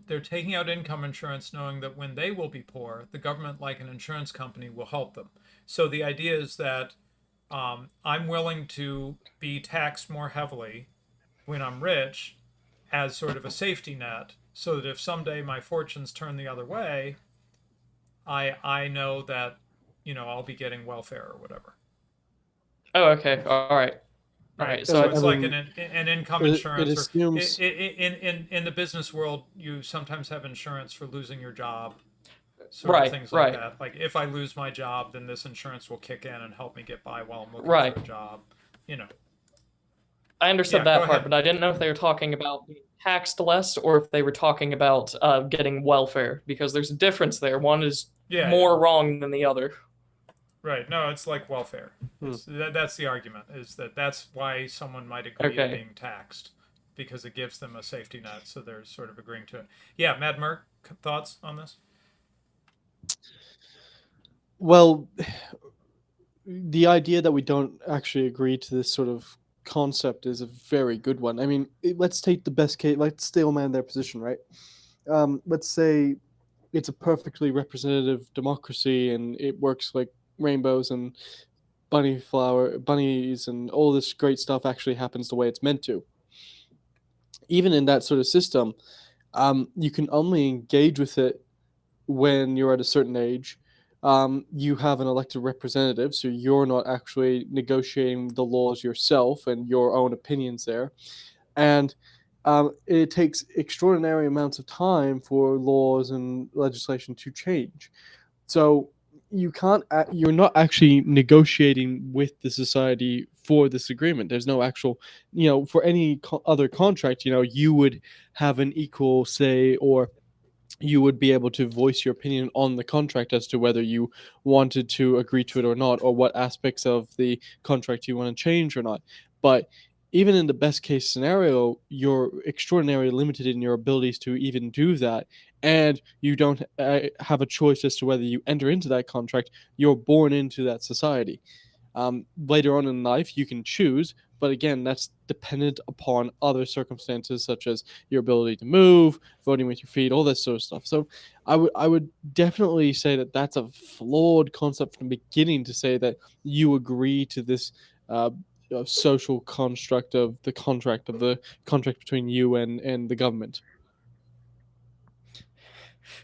they're taking out income insurance knowing that when they will be poor, the government, like an insurance company, will help them. So the idea is that I'm willing to be taxed more heavily when I'm rich as sort of a safety net, so that if someday my fortunes turn the other way, I know that, you know, I'll be getting welfare or whatever. Oh, okay. All right. Right. So it's like an income insurance. It assumes... in the business world, you sometimes have insurance for losing your job. Sort of things like that. Like if I lose my job, then this insurance will kick in and help me get by while I'm looking for a job. You know. I understood that part, but I didn't know if they were talking about being taxed less or if they were talking about getting welfare, because there's a difference there. One is more wrong than the other. Right. No, it's like welfare. That's the argument, is that's why someone might agree to being taxed, because it gives them a safety net, so they're sort of agreeing to it. Yeah, Mad Merc, thoughts on this? Well, the idea that we don't actually agree to this sort of concept is a very good one. I mean, let's take the best case. Let's still man their position, right? Let's say it's a perfectly representative democracy and it works like rainbows and bunnies and all this great stuff actually happens the way it's meant to. Even in that sort of system, you can only engage with it when you're at a certain age. You have an elected representative, so you're not actually negotiating the laws yourself and your own opinions there. And it takes extraordinary amounts of time for laws and legislation to change. So you're not actually negotiating with the society for this agreement. There's no actual, for any other contract, you would have an equal say, or you would be able to voice your opinion on the contract as to whether you wanted to agree to it or not, or what aspects of the contract you want to change or not. But even in the best case scenario, you're extraordinarily limited in your abilities to even do that. and you don't have a choice as to whether you enter into that contract. You're born into that society. Later on in life, you can choose, but again, that's dependent upon other circumstances such as your ability to move, voting with your feet, all that sort of stuff. So, I would definitely say that that's a flawed concept from the beginning to say that you agree to this uh, social construct of the contract between you and the government.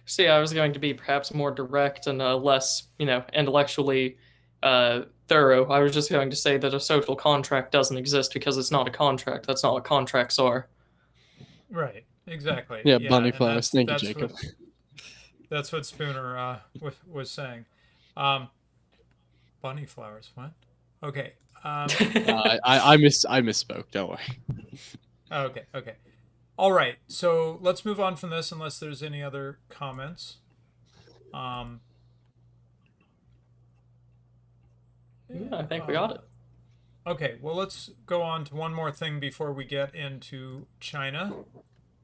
See, I was going to be perhaps more direct and less, intellectually thorough. I was just going to say that a social contract doesn't exist because it's not a contract. That's not what contracts are. Right. Exactly. Yeah, Yeah, bunny and flowers. Thank you, Jacob. That's what Spooner was saying. Bunny flowers. What? Okay. I misspoke. Don't worry. Okay. Okay. All right. So let's move on from this, unless there's any other comments. Yeah, I think we got it. Okay. Well, let's go on to one more thing before we get into China.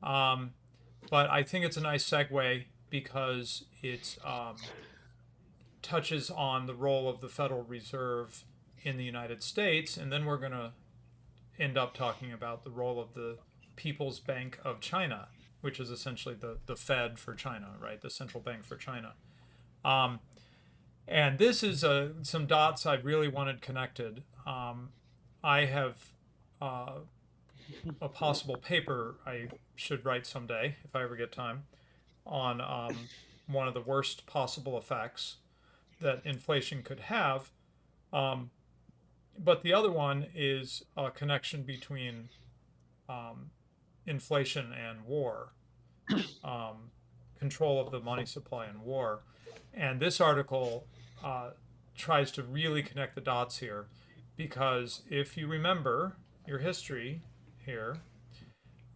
But I think it's a nice segue because it touches on the role of the Federal Reserve in the United States, and then we're going to end up talking about the role of the People's Bank of China, which is essentially the Fed for China, right? The central bank for China. And this is some dots I really wanted connected. I have a possible paper I should write someday, if I ever get time, on one of the worst possible effects that inflation could have. But the other one is a connection between inflation and war, control of the money supply and war. And this article tries to really connect the dots here, because if you remember your history here,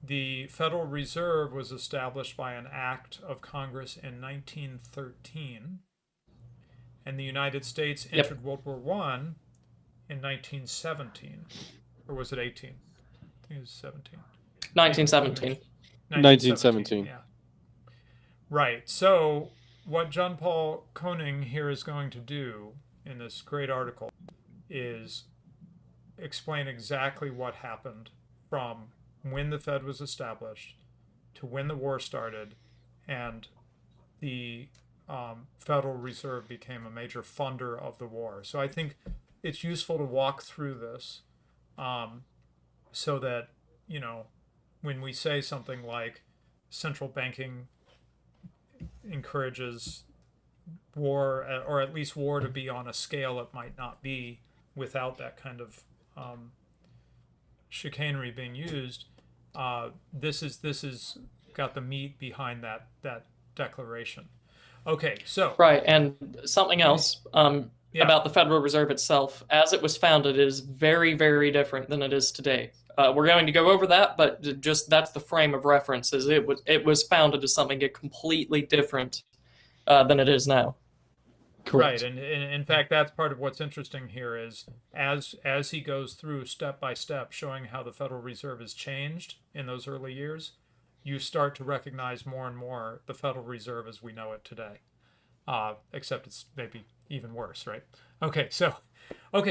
the Federal Reserve was established by an act of Congress in 1913, and the United States entered World War I in 1917. Or was it 18? I think it was 17. 1917. 1917. Yeah. Right. So what John Paul Koning here is going to do in this great article is explain exactly what happened from when the Fed was established to when the war started and the Federal Reserve became a major funder of the war. So I think it's useful to walk through this so that, when we say something like central banking encourages war, or at least war to be on a scale it might not be without that kind of chicanery being used, this is got the meat behind that declaration. Okay, so right, and something else about the Federal Reserve itself. As it was founded, it is very, very different than it is today. We're going to go over that, but just that's the frame of reference. Is it was founded as something completely different than it is now. Right, Correct. and in fact, that's part of what's interesting here is as he goes through step by step, showing how the Federal Reserve has changed in those early years, you start to recognize more and more the Federal Reserve as we know it today. Except it's maybe even worse, right? Okay,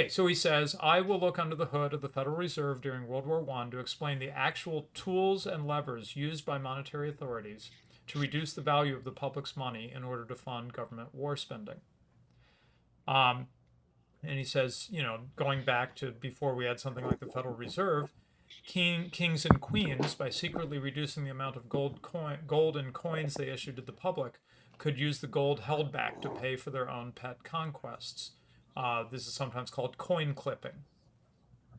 so he says, I will look under the hood of the Federal Reserve during World War I to explain the actual tools and levers used by monetary authorities to reduce the value of the public's money in order to fund government war spending. And he says, going back to before we had something like the Federal Reserve, kings and queens, by secretly reducing the amount of gold and coins they issued to the public, could use the gold held back to pay for their own pet conquests. This is sometimes called coin clipping,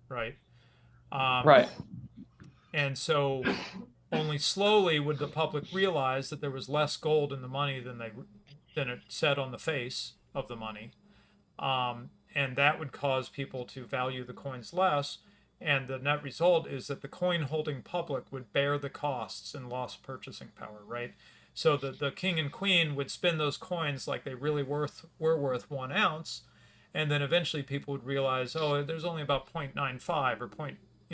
right? Right. And so only slowly would the public realize that there was less gold in the money than it said on the face of the money. And that would cause people to value the coins less. And the net result is that the coin holding public would bear the costs and lost purchasing power, right? So the king and queen would spend those coins like they really were worth 1 ounce. And then eventually people would realize, oh, there's only about 0.95 or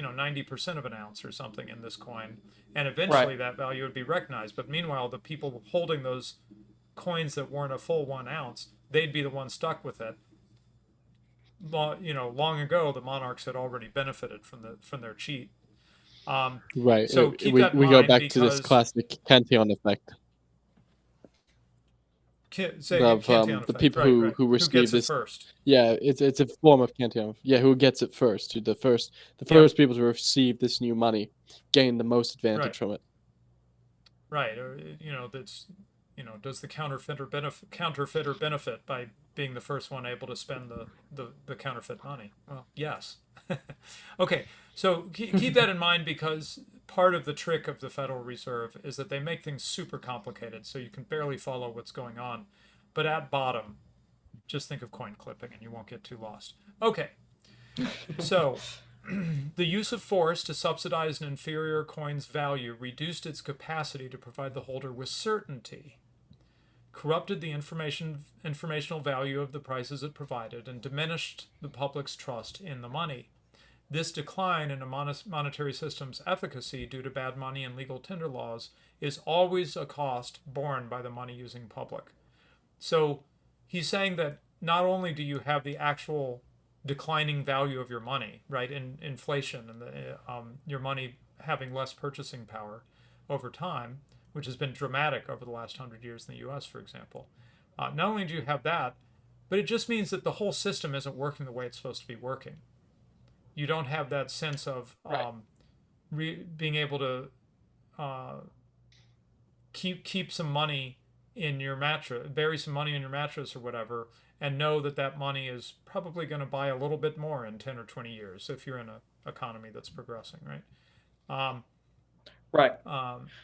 90% of an ounce or something in this coin, and eventually Right. that value would be recognized. But meanwhile, the people holding those coins that weren't a full 1 ounce, they'd be the ones stuck with it. Long ago, the monarchs had already benefited from their cheat. Right. So keep we that in we go mind back to this because classic Cantillon effect of Cantillon the effect, people right, who right. who Who receive gets it this. first? Yeah, it's a form of Cantillon. Yeah, who gets it first? The first Yep, people to receive this new money gain the most right, advantage from it. right. Or that's does the counterfeiter benefit by being the first one able to spend the counterfeit money? Well, yes. Okay, so keep that in mind because part of the trick of the Federal Reserve is that they make things super complicated so you can barely follow what's going on. But at bottom, just think of coin clipping and you won't get too lost. Okay, so the use of force to subsidize an inferior coin's value reduced its capacity to provide the holder with certainty, corrupted the informational value of the prices it provided, and diminished the public's trust in the money. This decline in a monetary system's efficacy due to bad money and legal tender laws is always a cost borne by the money using public. So he's saying that not only do you have the actual declining value of your money, right, in inflation and your money having less purchasing power over time, which has been dramatic over the last 100 years in the U.S., for example. Not only do you have that, but it just means that the whole system isn't working the way it's supposed to be working. You don't have that sense of Right. being able to keep some money in your mattress, bury some money in your mattress or whatever, and know that that money is probably going to buy a little bit more in 10 or 20 years if you're in an economy that's progressing, right? Right.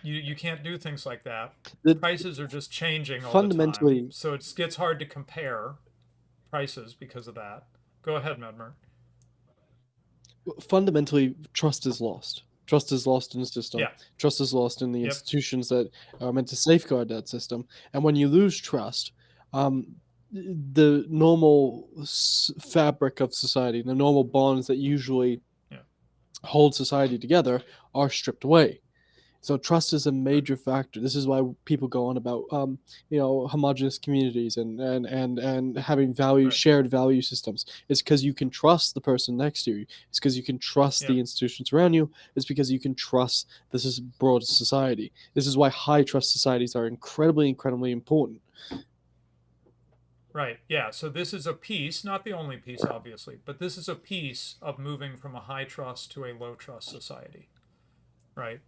You can't do things like that. The, Prices are just changing all the time, fundamentally, so it gets hard to compare prices because of that. Go ahead, Medmer. fundamentally, trust is lost. Trust is lost in the system. Yeah. Trust is lost in the Yep. institutions that are meant to safeguard that system. And when you lose trust, the normal fabric of society, the normal bonds that usually hold society together, are stripped away. So trust is a major factor. This is why people go on about homogenous communities and having Right. shared value systems. It's because you can trust the person next to you. It's because you can trust Yeah. the institutions around you. It's because you can trust this is broader society. This is why high trust societies are incredibly important. Right. Yeah. So this is a piece, not the only piece, obviously, but this is a piece of moving from a high trust to a low trust society. Right.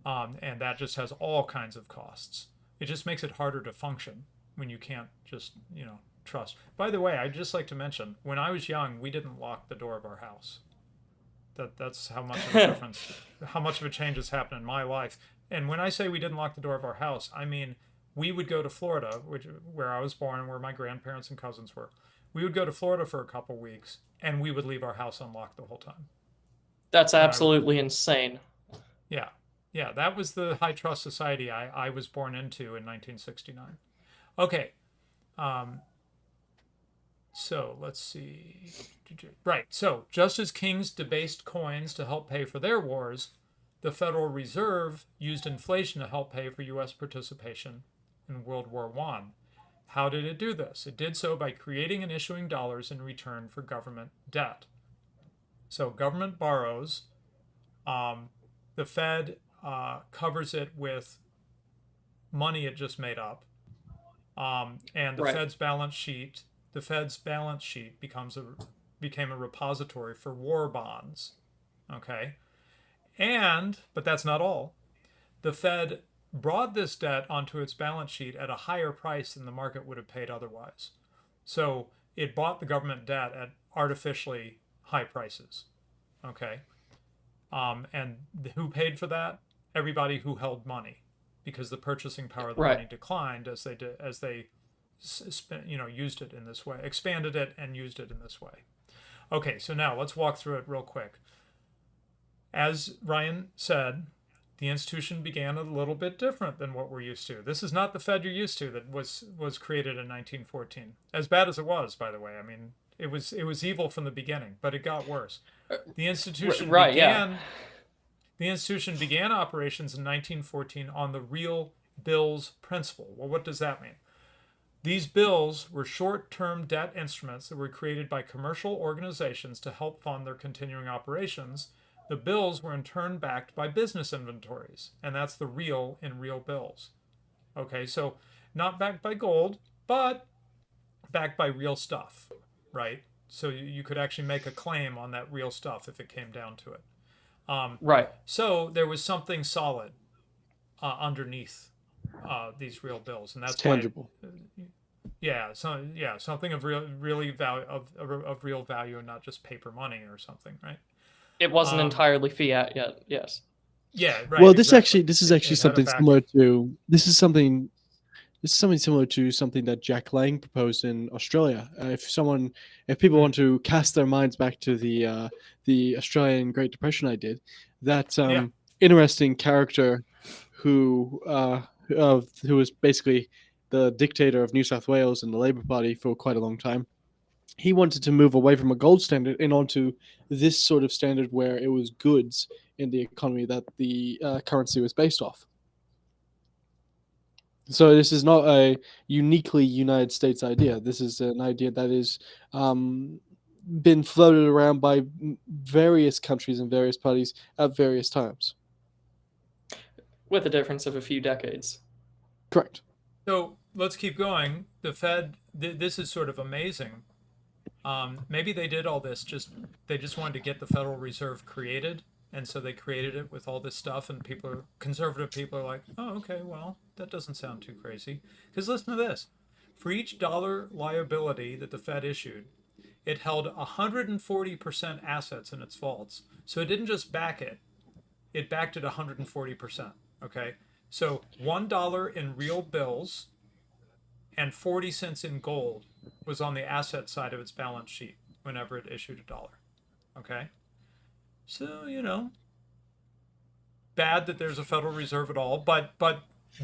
And that just has all kinds of costs. It just makes it harder to function when you can't just, trust. By the way, I'd just like to mention, when I was young, we didn't lock the door of our house. That's how much of a difference, how much of a change has happened in my life. And when I say we didn't lock the door of our house, I mean we would go to Florida, where I was born and where my grandparents and cousins were. We would go to Florida for a couple weeks, and we would leave our house unlocked the whole time. That's absolutely insane. Yeah. Yeah, that was the high trust society I was born into in 1969. Okay. So let's see. Right. So just as kings debased coins to help pay for their wars, the Federal Reserve used inflation to help pay for U.S. participation in World War I. How did it do this? It did so by creating and issuing dollars in return for government debt. So government borrows. The Fed covers it with money it just made up, and the Right. Fed's balance sheet became a repository for war bonds. Okay, but that's not all. The Fed brought this debt onto its balance sheet at a higher price than the market would have paid otherwise. So it bought the government debt at artificially high prices. Okay, and who paid for that? Everybody who held money, because the purchasing power of the Right. money declined as they used it in this way, expanded it and used it in this way. Okay, so now let's walk through it real quick. As Ryan said, the institution began a little bit different than what we're used to. This is not the Fed you're used to that was created in 1914. As bad as it was, by the way. I mean, It was evil from the beginning, but it got worse. The institution Right, began yeah. the institution began operations in 1914 on the real bills principle. Well, what does that mean? These bills were short-term debt instruments that were created by commercial organizations to help fund their continuing operations. The bills were in turn backed by business inventories, and that's the real in real bills. Okay, so not backed by gold, but backed by real stuff, right? So you could actually make a claim on that real stuff if it came down to it. Right. So there was something solid underneath these real bills, and It's that's why. tangible. Something of really value of real value, and not just paper money or something, right? It wasn't entirely fiat yet. Yes. Yeah, right. Well, exactly. this is It actually had a something backing. similar to this is something similar to something that Jack Lang proposed in Australia. If people want to cast their minds back to the Australian Great Depression, I did that Yeah. interesting character who was basically the dictator of New South Wales and the Labour Party for quite a long time. He wanted to move away from a gold standard and onto this sort of standard where it was goods in the economy that the currency was based off. So this is not a uniquely United States idea. This is an idea that is been floated around by various countries and various parties at various times. With a difference of a few decades. Correct. So let's keep going. The Fed. This is sort of amazing. Maybe they did all this they just wanted to get the Federal Reserve created, and so they created it with all this stuff. And conservative people are like, oh, okay, well, that doesn't sound too crazy. Because listen to this: for each dollar liability that the Fed issued, it held 140% assets in its vaults. So it didn't just back it; it backed it 140%. Okay, so $1 in real bills and 40 cents in gold was on the asset side of its balance sheet whenever it issued a dollar. Okay? So, bad that there's a Federal Reserve at all, but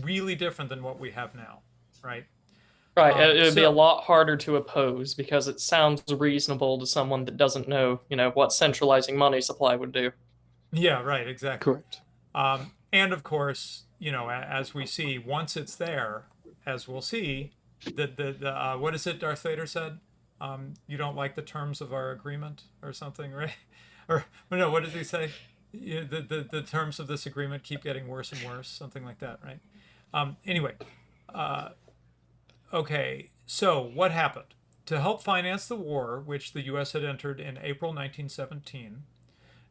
really different than what we have now, right? Right. It would be a lot harder to oppose because it sounds reasonable to someone that doesn't know, what centralizing money supply would do. Yeah, right, exactly. Correct. And of course, as we see, once it's there, as we'll see, the what is it Darth Vader said? You don't like the terms of our agreement or something, right? Or no, what does he say? The terms of this agreement keep getting worse and worse, something like that, right? Anyway, okay, so what happened? To help finance the war, which the U.S. had entered in April 1917,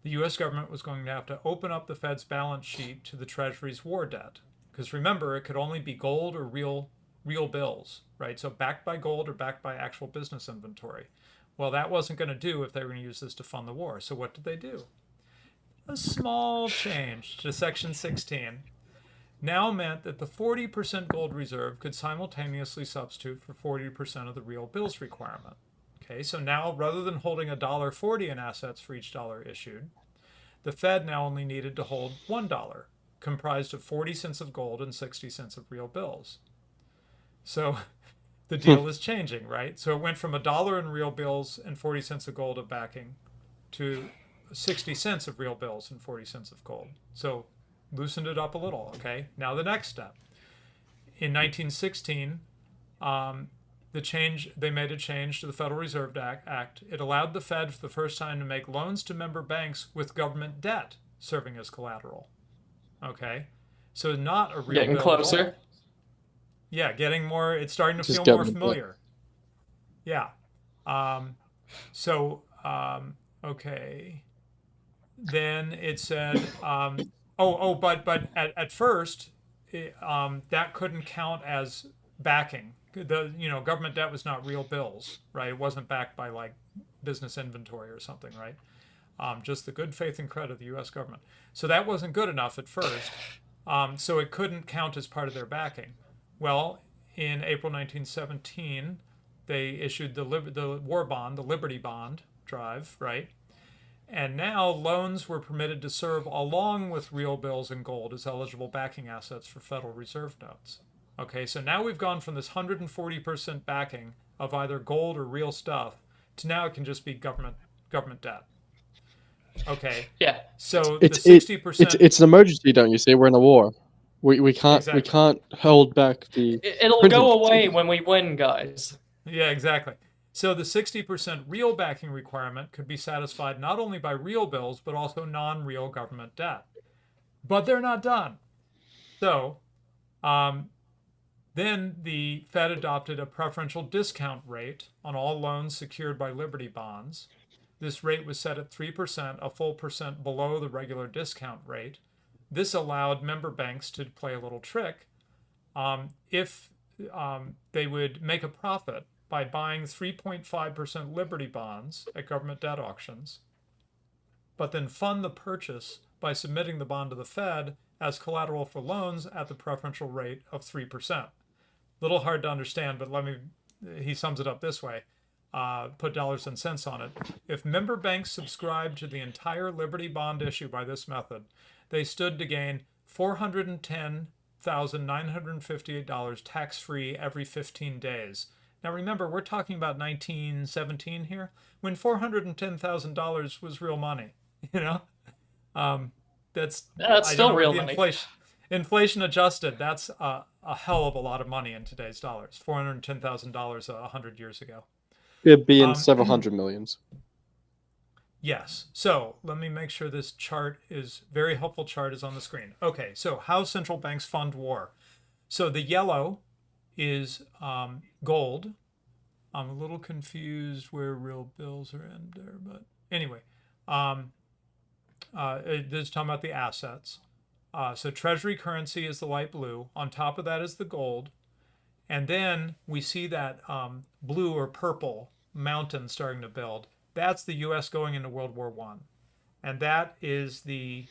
the U.S. government was going to have to open up the Fed's balance sheet to the Treasury's war debt. Because remember, it could only be gold or real bills, right? So backed by gold or backed by actual business inventory. Well, that wasn't going to do if they were going to use this to fund the war. So what did they do? A small change to Section 16 now meant that the 40% gold reserve could simultaneously substitute for 40% of the real bills requirement. Okay, so now rather than holding $1.40 in assets for each dollar issued, the Fed now only needed to hold $1, comprised of 40 cents of gold and 60 cents of real bills. So the deal is changing, right? So it went from $1 in real bills and 40 cents of gold of backing to 60 cents of real bills and 40 cents of gold. So loosened it up a little, okay? Now the next step. In 1916, they made a change to the Federal Reserve Act. It allowed the Fed for the first time to make loans to member banks with government debt serving as collateral. Okay? So not a real Getting bill at all. closer. Yeah, getting more. It's starting to Just feel more government familiar. Yeah. Okay. Then it said, but at first, that couldn't count as backing. Government debt was not real bills, right? It wasn't backed by like business inventory or something, right? Just the good faith and credit of the U.S. government. So that wasn't good enough at first. So it couldn't count as part of their backing. Well, in April 1917, they issued the war bond, the Liberty Bond drive, right? And now loans were permitted to serve along with real bills and gold as eligible backing assets for Federal Reserve notes. Okay, so now we've gone from this 140% backing of either gold or real stuff to now it can just be government debt. Okay. Yeah. So It's the 60%. it's an emergency, don't you see? We're in a war. We can't Exactly. we can't hold back the. It'll printing go away facility. when we win, guys. Yeah, exactly. So the 60% real backing requirement could be satisfied not only by real bills, but also non-real government debt. But they're not done. So then the Fed adopted a preferential discount rate on all loans secured by Liberty bonds. This rate was set at 3%, a full percent below the regular discount rate. This allowed member banks to play a little trick. If they would make a profit by buying 3.5% Liberty bonds at government debt auctions, but then fund the purchase by submitting the bond to the Fed as collateral for loans at the preferential rate of 3%. Little hard to understand, but he sums it up this way. Put dollars and cents on it. If member banks subscribed to the entire Liberty bond issue by this method, they stood to gain $410,958 tax-free every 15 days. Now remember, we're talking about 1917 here, when $410,000 was real money. That's still real money. Inflation adjusted, that's a hell of a lot of money in today's dollars. $410,000 100 years ago. It'd be in several hundred millions. Yes. So let me make sure this very helpful chart is on the screen. Okay, so how central banks fund war. So the yellow is gold. I'm a little confused where real bills are in there, but anyway, this is talking about the assets. So treasury currency is the light blue. On top of that is the gold. And then we see that blue or purple mountain starting to build. That's the U.S. going into World War I. And that is the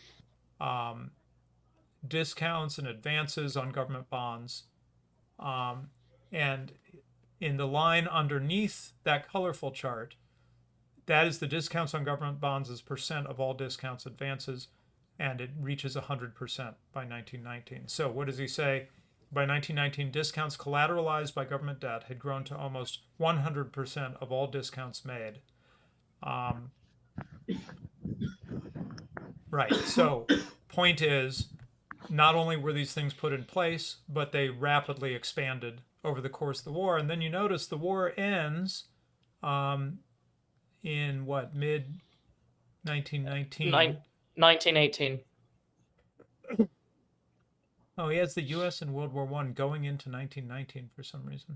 discounts and advances on government bonds. And in the line underneath that colorful chart, that is the discounts on government bonds as percent of all discounts advances, and it reaches 100% by 1919. So what does he say? By 1919, discounts collateralized by government debt had grown to almost 100% of all discounts made. Right. So point is, not only were these things put in place, but they rapidly expanded over the course of the war. And then you notice the war ends in what, mid 1919? 1918. Oh, he has the U.S. in World War I going into 1919 for some reason.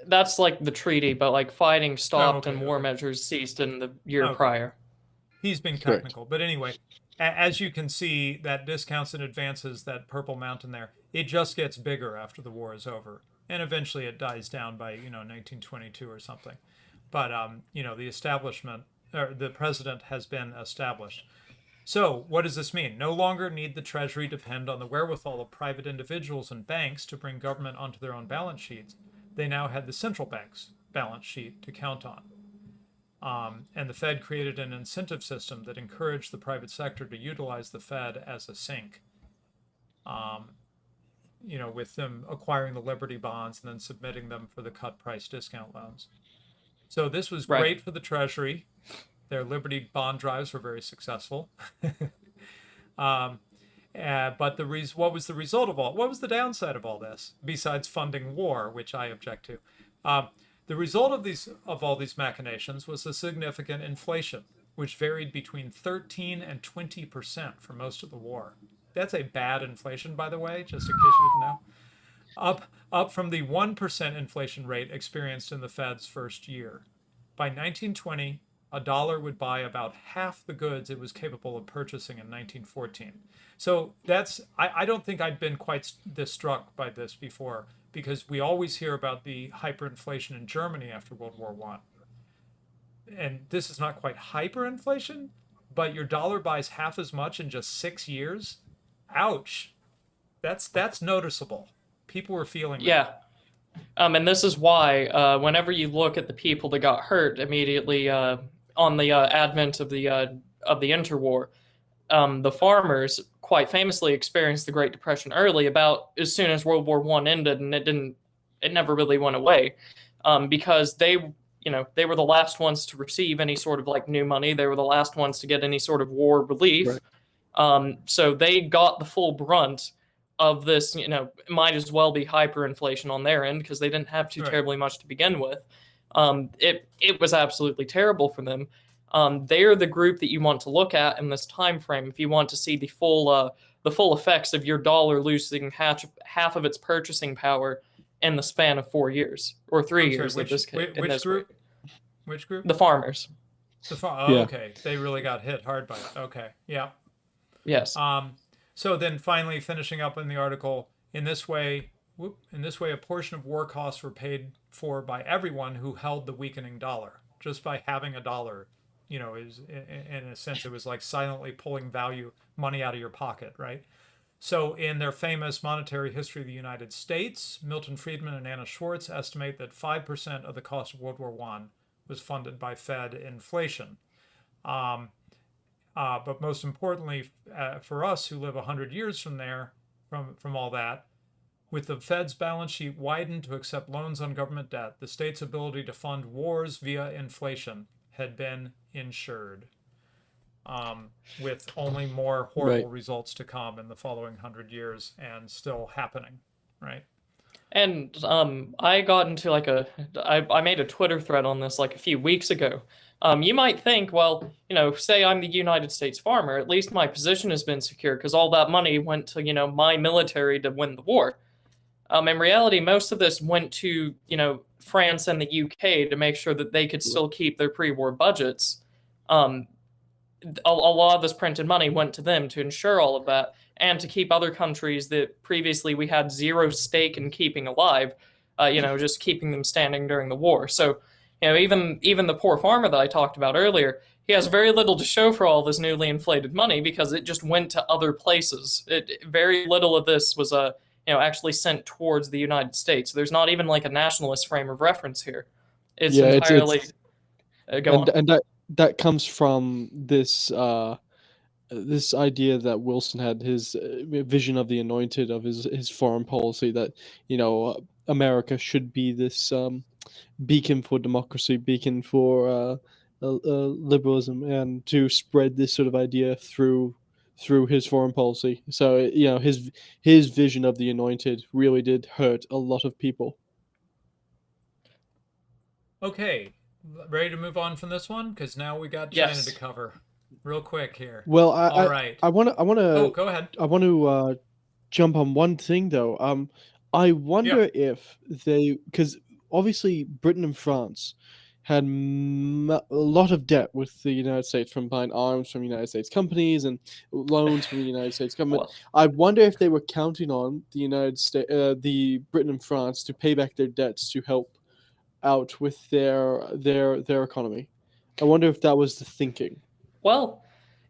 That's like the treaty, but like fighting stopped okay, and war measures ceased in the year prior. He's being technical. But anyway, as you can see, that discounts and advances, that purple mountain there, it just gets bigger after the war is over. And eventually it dies down by, 1922 or something. But, the establishment, or the president has been established. So what does this mean? No longer need the Treasury depend on the wherewithal of private individuals and banks to bring government onto their own balance sheets. They now had the central bank's balance sheet to count on. And the Fed created an incentive system that encouraged the private sector to utilize the Fed as a sink. With them acquiring the Liberty bonds and then submitting them for the cut price discount loans. So this was great for the Treasury. Their Liberty bond drives were very successful. But what was the result of what was the downside of all this, besides funding war, which I object to? The result of all these machinations was a significant inflation, which varied between 13 and 20% for most of the war. That's a bad inflation, by the way, just in case you didn't know. Up from the 1% inflation rate experienced in the Fed's first year. By 1920, a dollar would buy about half the goods it was capable of purchasing in 1914. So I don't think I'd been quite this struck by this before, because we always hear about the hyperinflation in Germany after World War I. And this is not quite hyperinflation, but your dollar buys half as much in just 6 years. Ouch. That's noticeable. People were feeling that. Yeah. And this is why whenever you look at the people that got hurt immediately on the advent of the interwar, the farmers quite famously experienced the Great Depression early, about as soon as World War I ended, and it never really went away, because they they were the last ones to receive any sort of like new money. They were the last ones to get any sort of war relief. Right. So they got the full brunt of this, might as well be hyperinflation on their end because they didn't have too terribly much to begin with. It was absolutely terrible for them. They're the group that you want to look at in this time frame if you want to see the full effects of your dollar losing half of its purchasing power in the span of 4 years or 3 years. Which group? Which group? The farmers. Okay. They really got hit hard by it. Okay. Yeah. Yes. So then finally finishing up in the article, in this way, a portion of war costs were paid for by everyone who held the weakening dollar. Just by having a dollar, is in a sense, it was like silently pulling money out of your pocket, right? So in their famous Monetary History of the United States, Milton Friedman and Anna Schwartz estimate that 5% of the cost of World War I was funded by Fed inflation. But most importantly, for us who live 100 years from there, from all that, with the Fed's balance sheet widened to accept loans on government debt, the state's ability to fund wars via inflation had been ensured, with only more horrible results to come in the following 100 years and still happening, right? And I got into I made a Twitter thread on this like a few weeks ago. You might think, well, say I'm the United States farmer, at least my position has been secure because all that money went to, my military to win the war. In reality, most of this went to, France and the UK to make sure that they could still keep their pre-war budgets. A lot of this printed money went to them to ensure all of that and to keep other countries that previously we had zero stake in keeping alive, just keeping them standing during the war. So, even the poor farmer that I talked about earlier, he has very little to show for all this newly inflated money because it just went to other places. Very little of this was actually sent towards the United States. There's not even like a nationalist frame of reference here. It's entirely. And that comes from this this idea that Wilson had, his vision of the anointed, of his foreign policy, that America should be this beacon for democracy, beacon for liberalism, and to spread this sort of idea through his foreign policy. So his vision of the anointed really did hurt a lot of people. Okay, ready to move on from this one because now we got China to cover real quick here. Well, I want to. Oh, go ahead. I want to jump on one thing though. I wonder if because obviously Britain and France had a lot of debt with the United States from buying arms from United States companies and loans from the United States government. I wonder if they were counting on the Britain and France to pay back their debts to help out with their economy. I wonder if that was the thinking. Well,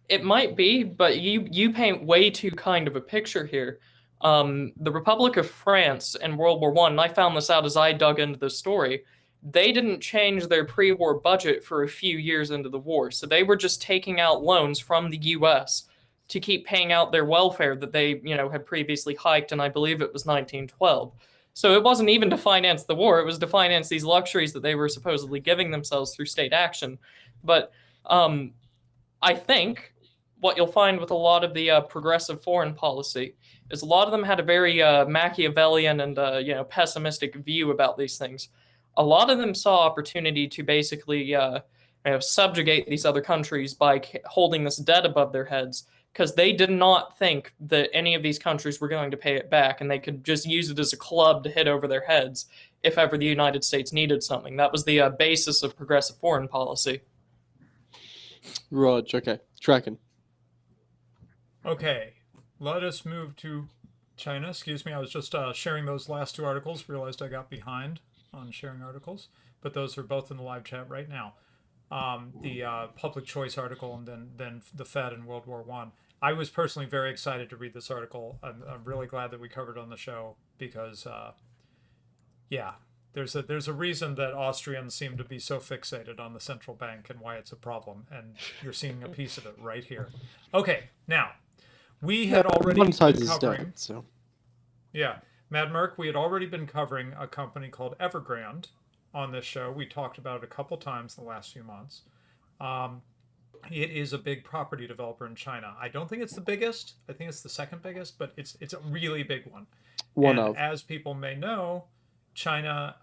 it might be, but you paint way too kind of a picture here. The Republic of France in World War I, and I found this out as I dug into the story, they didn't change their pre-war budget for a few years into the war. So they were just taking out loans from the U.S. to keep paying out their welfare that they, had previously hiked, and I believe it was 1912. So it wasn't even to finance the war. It was to finance these luxuries that they were supposedly giving themselves through state action. But I think what you'll find with a lot of the progressive foreign policy is a lot of them had a very Machiavellian and pessimistic view about these things. A lot of them saw opportunity to basically subjugate these other countries by holding this debt above their heads, because they did not think that any of these countries were going to pay it back, and they could just use it as a club to hit over their heads if ever the United States needed something. That was the basis of progressive foreign policy. Rog, okay. Tracking. Okay, let us move to China. Excuse me, I was just sharing those last two articles, realized I got behind on sharing articles, but those are both in the live chat right now. The public choice article and then the Fed in World War I. I was personally very excited to read this article. I'm really glad that we covered it on the show because, there's a reason that Austrians seem to be so fixated on the central bank and why it's a problem, and you're seeing a piece of it right here. Okay, now we had already been covering. So. Yeah, Mad Merc, we had already been covering a company called Evergrande on this show. We talked about it a couple times in the last few months. It is a big property developer in China. I don't think it's the biggest. I think it's the second biggest, but it's a really big one. As people may know, China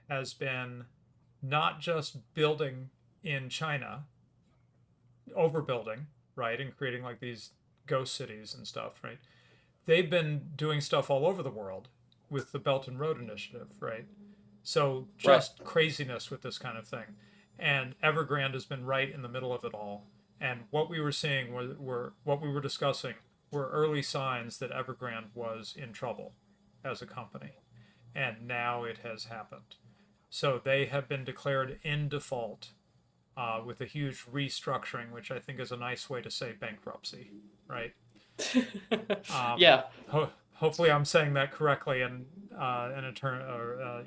has been not just building in China, overbuilding, right, and creating like these ghost cities and stuff, right? They've been doing stuff all over the world with the Belt and Road Initiative, right? So just craziness with this kind of thing. And Evergrande has been right in the middle of it all. And what we were seeing what we were discussing were early signs that Evergrande was in trouble as a company. And now it has happened. So they have been declared in default with a huge restructuring, which I think is a nice way to say bankruptcy, right? Yeah. Hopefully I'm saying that correctly, and an attorney or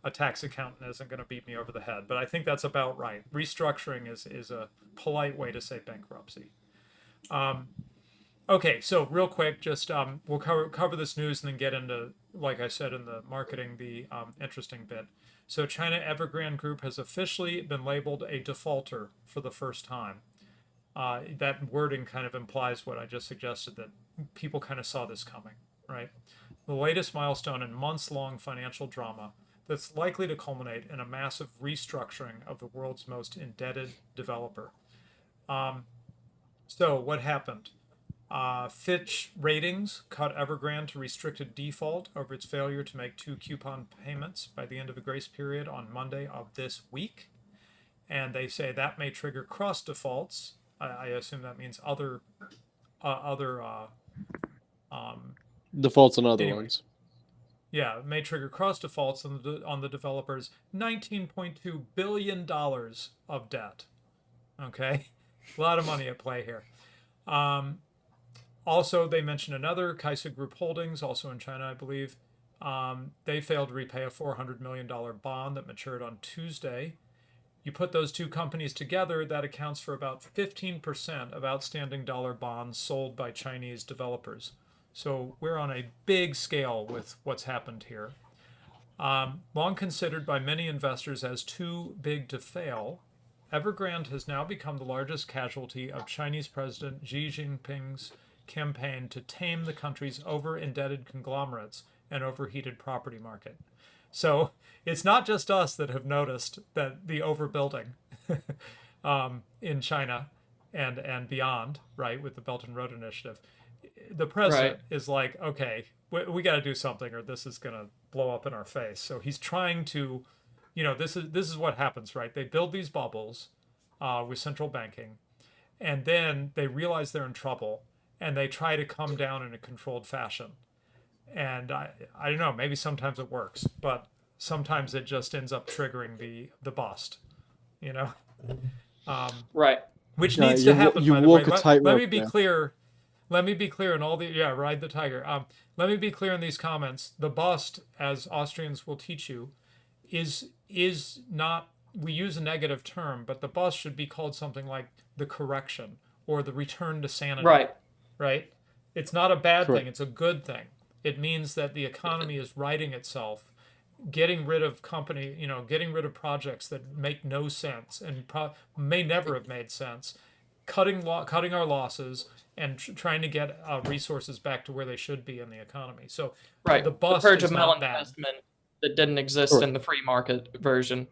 a tax accountant isn't going to beat me over the head, but I think that's about right. Restructuring is a polite way to say bankruptcy. Okay, so real quick, just we'll cover this news and then get into, like I said in the marketing, the interesting bit. So China Evergrande Group has officially been labeled a defaulter for the first time. That wording kind of implies what I just suggested, that people kind of saw this coming, right? The latest milestone in months-long financial drama that's likely to culminate in a massive restructuring of the world's most indebted developer. So what happened? Fitch Ratings cut Evergrande to restricted default over its failure to make 2 coupon payments by the end of a grace period on Monday of this week. And they say that may trigger cross defaults. I assume that means other defaults on other ones. Yeah, it may trigger cross defaults on the developers' $19.2 billion of debt. Okay, a lot of money at play here. Also, they mentioned another, Kaisa Group Holdings, also in China, I believe. They failed to repay a $400 million bond that matured on Tuesday. You put those two companies together, that accounts for about 15% of outstanding dollar bonds sold by Chinese developers. So we're on a big scale with what's happened here. Long considered by many investors as too big to fail, Evergrande has now become the largest casualty of Chinese President Xi Jinping's campaign to tame the country's over-indebted conglomerates and overheated property market. So it's not just us that have noticed that the overbuilding in China and beyond, right, with the Belt and Road Initiative. The president is like, okay, we got to do something or this is going to blow up in our face. So he's trying to, this is what happens, right? They build these bubbles with central banking, and then they realize they're in trouble, and they try to come down in a controlled fashion. And I don't know, maybe sometimes it works, but sometimes it just ends up triggering the bust, Right. Which needs to happen, by the way. Let me be there. clear. Let me be clear in all the, ride the tiger. Let me be clear in these comments. The bust, as Austrians will teach you, is not, we use a negative term, but the bust should be called something like the correction or the return to sanity. Right? It's not a bad thing. It's a good thing. It means that the economy is righting itself, getting rid of getting rid of projects that make no sense and may never have made sense, cutting our losses, and trying to get resources back to where they should be in the economy. So the bust purge is of not bad. malinvestment that didn't exist in the free market version.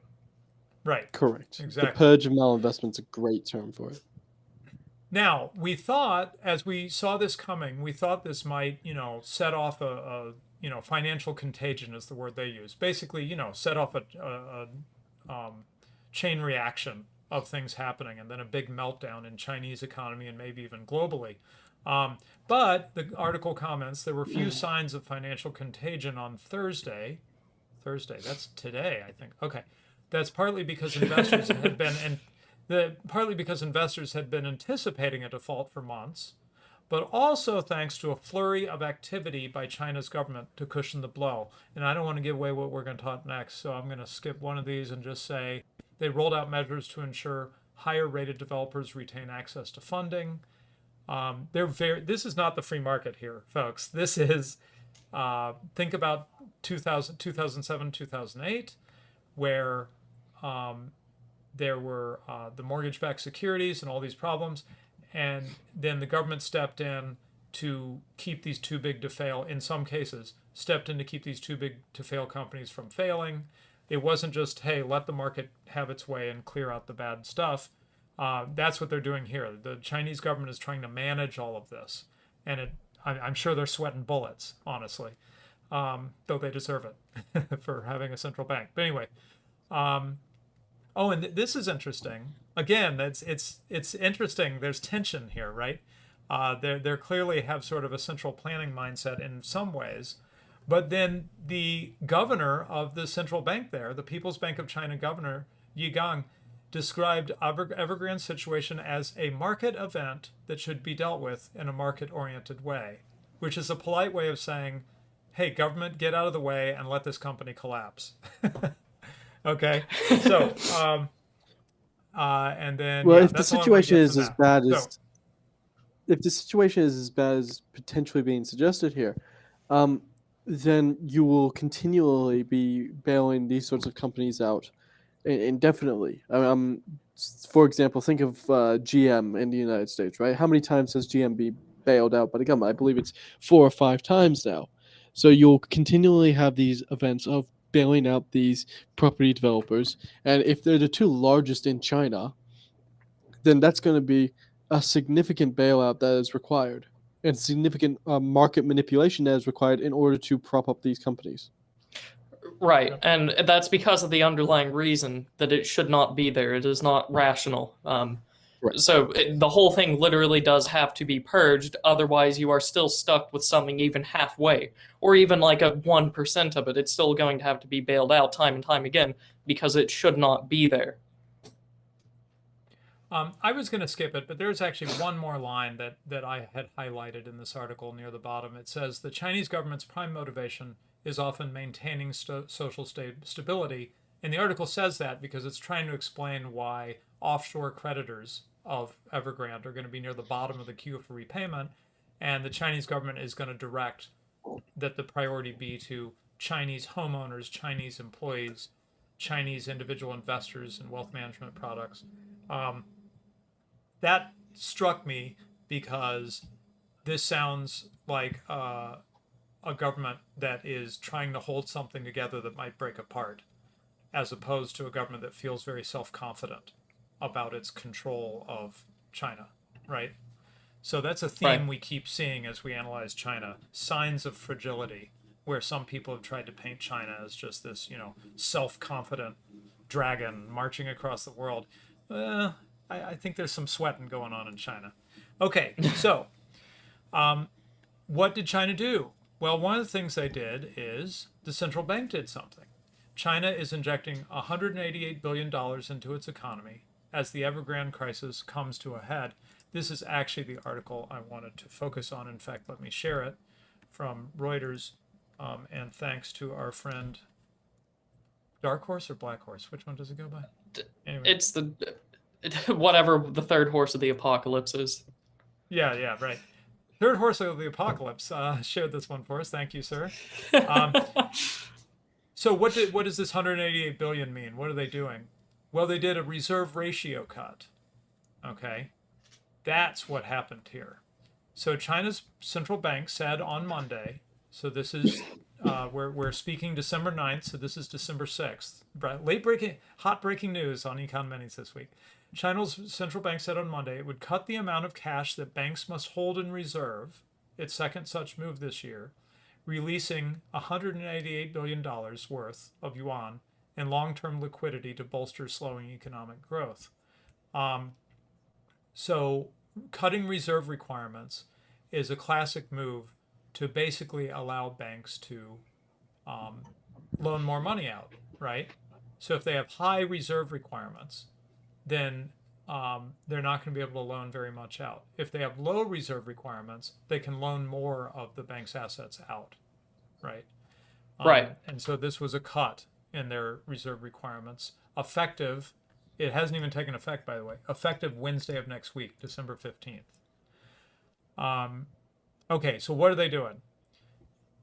Right. Correct. Exactly. The purge of malinvestment's a great term for it. Now, we thought, as we saw this coming, we thought this might, set off a financial contagion is the word they use. Basically, set off a chain reaction of things happening, and then a big meltdown in Chinese economy and maybe even globally. But the article comments there were few signs of financial contagion on Thursday. That's today, I think. Okay, that's partly because investors had been anticipating a default for months, but also thanks to a flurry of activity by China's government to cushion the blow. And I don't want to give away what we're going to talk next, so I'm going to skip one of these and just say they rolled out measures to ensure higher-rated developers retain access to funding. This is not the free market here, folks. This is think about 2007, 2008, where there were the mortgage-backed securities and all these problems, and then the government stepped in to keep these too big to fail. In some cases, stepped in to keep these too big to fail companies from failing. It wasn't just, hey, let the market have its way and clear out the bad stuff. That's what they're doing here. The Chinese government is trying to manage all of this, and I'm sure they're sweating bullets, honestly, though they deserve it for having a central bank. But anyway, and this is interesting. Again, it's interesting. There's tension here, right? They clearly have sort of a central planning mindset in some ways, but then the governor of the central bank there, the People's Bank of China governor Yi Gang, described Evergrande's situation as a market event that should be dealt with in a market-oriented way, which is a polite way of saying, hey, government, get out of the way and let this company collapse. Okay, so and then Well, yeah, if the that's all I wanna situation get is for as that. bad So, as if the situation is as bad as potentially being suggested here, then you will continually be bailing these sorts of companies out indefinitely. For example, think of GM in the United States, right? How many times has GM been bailed out by the government? I believe it's 4 or 5 times now. So you'll continually have these events of bailing out these property developers, and if they're the 2 largest in China, then that's going to be a significant bailout that is required, and significant market manipulation that is required in order to prop up these companies. Right, and that's because of the underlying reason that it should not be there. It is not rational. Right. So the whole thing literally does have to be purged. Otherwise, you are still stuck with something even halfway, or even like a 1% of it. It's still going to have to be bailed out time and time again because it should not be there. I was going to skip it, but there's actually one more line that I had highlighted in this article near the bottom. It says the Chinese government's prime motivation is often maintaining social stability. And the article says that because it's trying to explain why offshore creditors of Evergrande are going to be near the bottom of the queue for repayment. And the Chinese government is going to direct that the priority be to Chinese homeowners, Chinese employees, Chinese individual investors in wealth management products. That struck me because this sounds like a government that is trying to hold something together that might break apart, as opposed to a government that feels very self-confident about its control of China, right? So that's a theme Right. we keep seeing as we analyze China, signs of fragility, where some people have tried to paint China as just this, self-confident dragon marching across the world. I think there's some sweating going on in China. Okay, so what did China do? Well, one of the things they did is the central bank did something. China is injecting $188 billion into its economy as the Evergrande crisis comes to a head. This is actually the article I wanted to focus on. In fact, let me share it from Reuters. And thanks to our friend Dark Horse or Black Horse. Which one does it go by? Anyway. It's whatever the third horse of the apocalypse is. Yeah, right. Third Horse of the Apocalypse shared this one for us. Thank you, sir. So what does this 188 billion mean? What are they doing? Well, they did a reserve ratio cut. Okay, that's what happened here. So China's central bank said on Monday. So this is we're speaking December 9th. So this is December 6th. Hot breaking news on Econ Minis this week. China's central bank said on Monday it would cut the amount of cash that banks must hold in reserve, its second such move this year, releasing $188 billion worth of yuan in long-term liquidity to bolster slowing economic growth. So cutting reserve requirements is a classic move to basically allow banks to loan more money out, right? So if they have high reserve requirements, then they're not going to be able to loan very much out. If they have low reserve requirements, they can loan more of the bank's assets out, right? Right. And so this was a cut in their reserve requirements, effective. It hasn't even taken effect, by the way. Effective Wednesday of next week, December 15th. Okay, so what are they doing?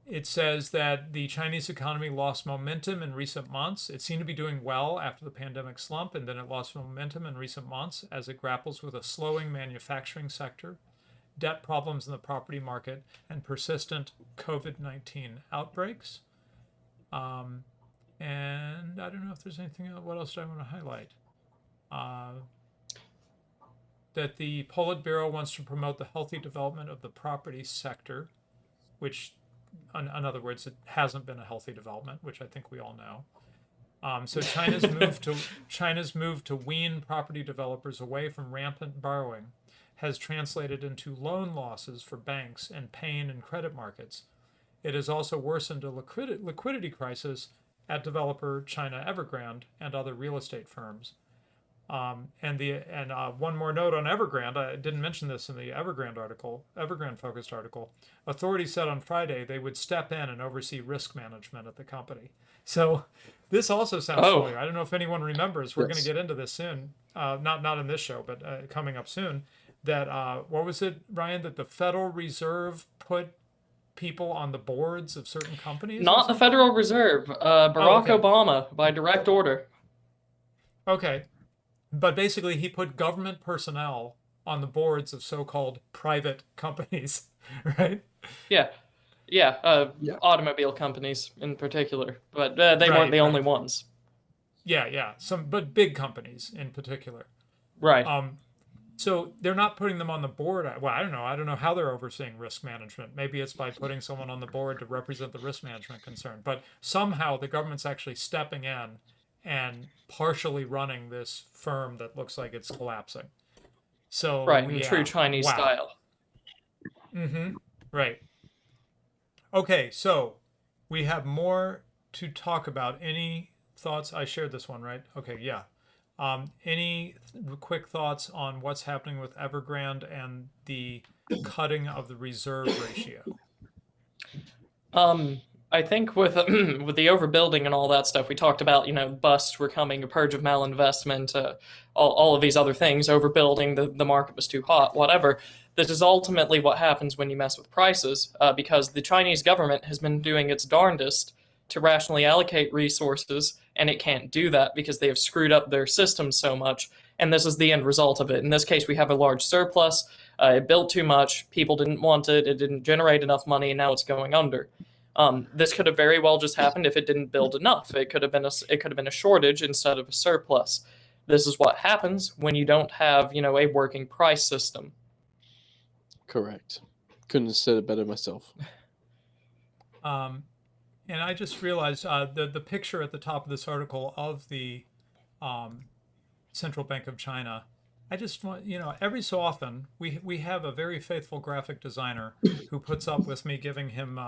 It says that the Chinese economy lost momentum in recent months. It seemed to be doing well after the pandemic slump, and then it lost momentum in recent months as it grapples with a slowing manufacturing sector, debt problems in the property market, and persistent COVID-19 outbreaks. And I don't know if there's anything else. What else do I want to highlight? That the Politburo wants to promote the healthy development of the property sector, which, in other words, it hasn't been a healthy development, which I think we all know. So China's move to wean property developers away from rampant borrowing has translated into loan losses for banks and pain in credit markets. It has also worsened a liquidity crisis at developer China Evergrande and other real estate firms. And one more note on Evergrande. I didn't mention this in the Evergrande focused article. Authorities said on Friday they would step in and oversee risk management at the company. So this also sounds familiar. I don't know if anyone remembers. We're going to get into this soon. Not in this show, but coming up soon. That what was it, Ryan? That the Federal Reserve put people on the boards of certain companies? Not the Federal Reserve. Barack Obama by direct order. Okay. But basically, he put government personnel on the boards of so-called private companies, right? Yeah. Automobile companies in particular, but they weren't the only ones. Yeah. But big companies in particular. Right. So they're not putting them on the board. Well, I don't know. I don't know how they're overseeing risk management. Maybe it's by putting someone on the board to represent the risk management concern. But somehow the government's actually stepping in and partially running this firm that looks like it's collapsing. So in true Chinese style. Right. Okay, so we have more to talk about. Any thoughts? I shared this one, right? Okay, yeah. Any quick thoughts on what's happening with Evergrande and the cutting of the reserve ratio? I think with with the overbuilding and all that stuff, we talked about, busts were coming, a purge of malinvestment, all of these other things, overbuilding, the market was too hot, whatever. This is ultimately what happens when you mess with prices, because the Chinese government has been doing its darndest to rationally allocate resources, and it can't do that because they have screwed up their system so much, and this is the end result of it. In this case, we have a large surplus. It built too much. People didn't want it. It didn't generate enough money, and now it's going under. This could have very well just happened if it didn't build enough. It could have been a shortage instead of a surplus. This is what happens when you don't have, a working price system. Correct. Couldn't have said it better myself. And I just realized the picture at the top of this article of the Central Bank of China. I just want, every so often we have a very faithful graphic designer who puts up with me giving him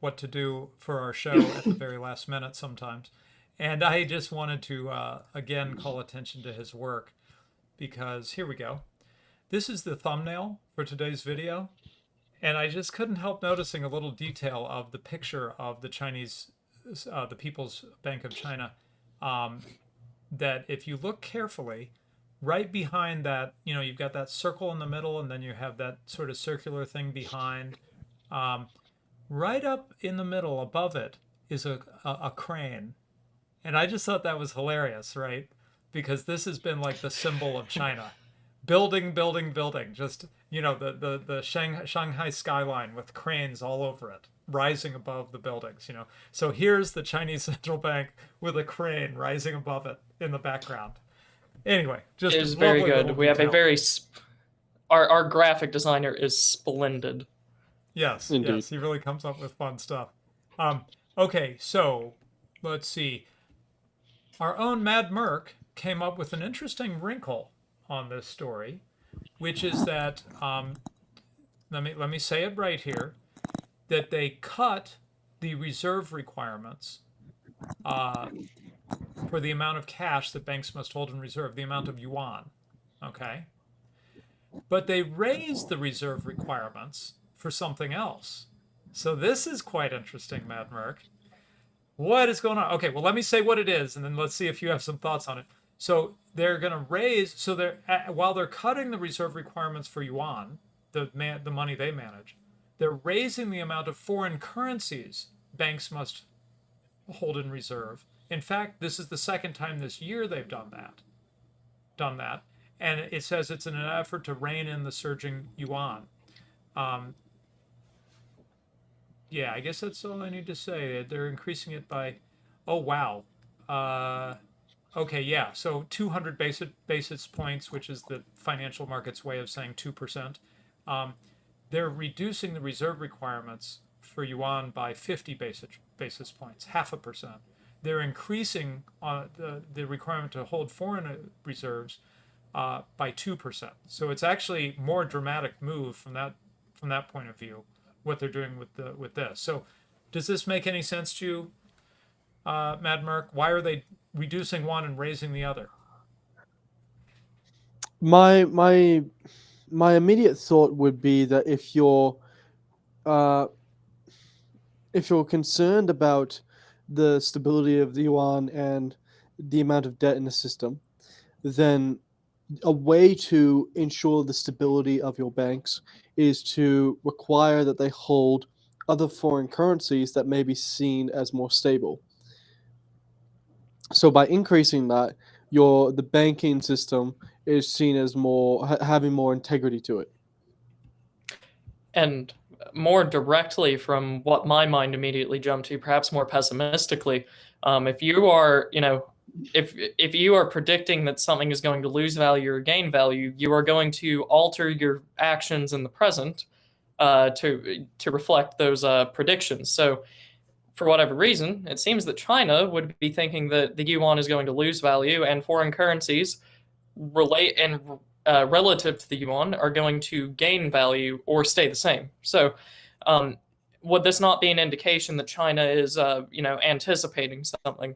what to do for our show at the very last minute sometimes. And I just wanted to, again, call attention to his work because here we go. This is the thumbnail for today's video. And I just couldn't help noticing a little detail of the picture of the the People's Bank of China, that if you look carefully, right behind that, you've got that circle in the middle, and then you have that sort of circular thing behind. Right up in the middle above it is a crane. And I just thought that was hilarious, right? Because this has been like the symbol of China. Building, just, the Shanghai skyline with cranes all over it, rising above the buildings, So here's the Chinese central bank with a crane rising above it in the background. Anyway, just it is very good. We have a very our graphic designer is splendid. Yes, indeed. Yes, he really comes up with fun stuff. Okay, so let's see. Our own Mad Merc came up with an interesting wrinkle on this story, which is that let me say it right here, that they cut the reserve requirements for the amount of cash that banks must hold in reserve, the amount of yuan, okay? But they raised the reserve requirements for something else. So this is quite interesting, Mad Merc. What is going on? Okay, well, let me say what it is, and then let's see if you have some thoughts on it. So they're going to raise, while they're cutting the reserve requirements for yuan, the money they manage, they're raising the amount of foreign currencies banks must hold in reserve. In fact, this is the second time this year they've done that. And it says it's in an effort to rein in the surging yuan. Yeah, I guess that's all I need to say. They're increasing it by, oh wow. Okay, yeah. So 200 basis points, which is the financial market's way of saying 2%. They're reducing the reserve requirements for yuan by 50 basis points, 0.5%. They're increasing the requirement to hold foreign reserves by 2%. So it's actually more dramatic move from that point of view, what they're doing with this. So does this make any sense to you, Mad Merc? Why are they reducing one and raising the other? My immediate thought would be that if you're concerned about the stability of the yuan and the amount of debt in the system, then a way to ensure the stability of your banks is to require that they hold other foreign currencies that may be seen as more stable. So by increasing that, the banking system is seen as having more integrity to it. And more directly from what my mind immediately jumped to, perhaps more pessimistically, if you are, if you are predicting that something is going to lose value or gain value, you are going to alter your actions in the present to reflect those predictions. So for whatever reason, it seems that China would be thinking that the yuan is going to lose value and foreign currencies relative to the yuan are going to gain value or stay the same. So would this not be an indication that China is, anticipating something?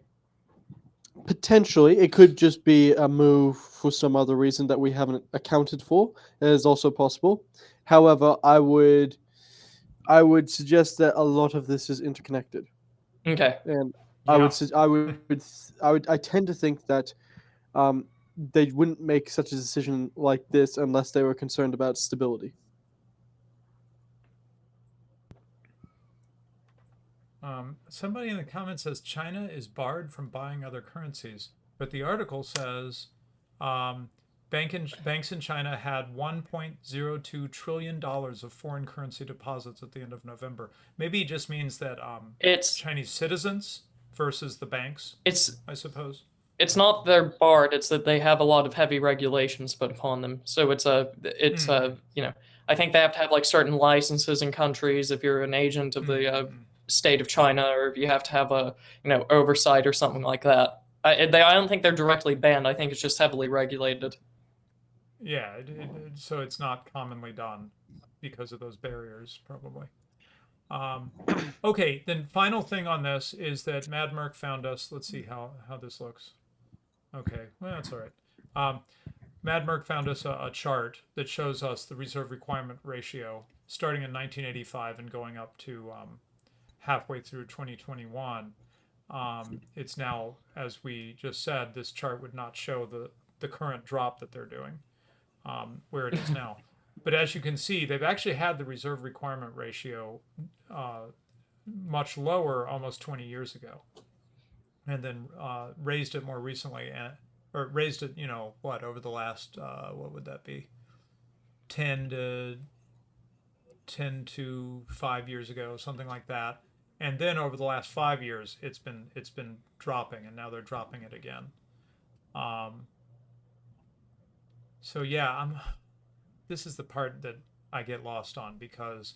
Potentially, it could just be a move for some other reason that we haven't accounted for. It is also possible. However, I would suggest that a lot of this is interconnected. Okay. And Yeah. I tend to think that they wouldn't make such a decision like this unless they were concerned about stability. Somebody in the comments says China is barred from buying other currencies, but the article says banks in China had $1.02 trillion of foreign currency deposits at the end of November. Maybe it just means that It's Chinese citizens versus the banks, I suppose. It's not they're barred, it's that they have a lot of heavy regulations put upon them. So I think they have to have like certain licenses in countries if you're an agent of the state of China, or if you have to have a oversight or something like that. I don't think they're directly banned. I think it's just heavily regulated. Yeah, so it's not commonly done because of those barriers, probably. Okay, then final thing on this is that Mad Merc found us. Let's see how this looks. Okay, well, that's all right. Mad Merc found us a chart that shows us the reserve requirement ratio starting in 1985 and going up to halfway through 2021. It's now, as we just said, this chart would not show the current drop that they're doing, where it is now. But as you can see, they've actually had the reserve requirement ratio much lower almost 20 years ago, and then raised it more recently, or raised it, over the last, what would that be, 10 to 5 years ago, something like that. And then over the last 5 years, it's been dropping, and now they're dropping it again. So yeah, this is the part that I get lost on, because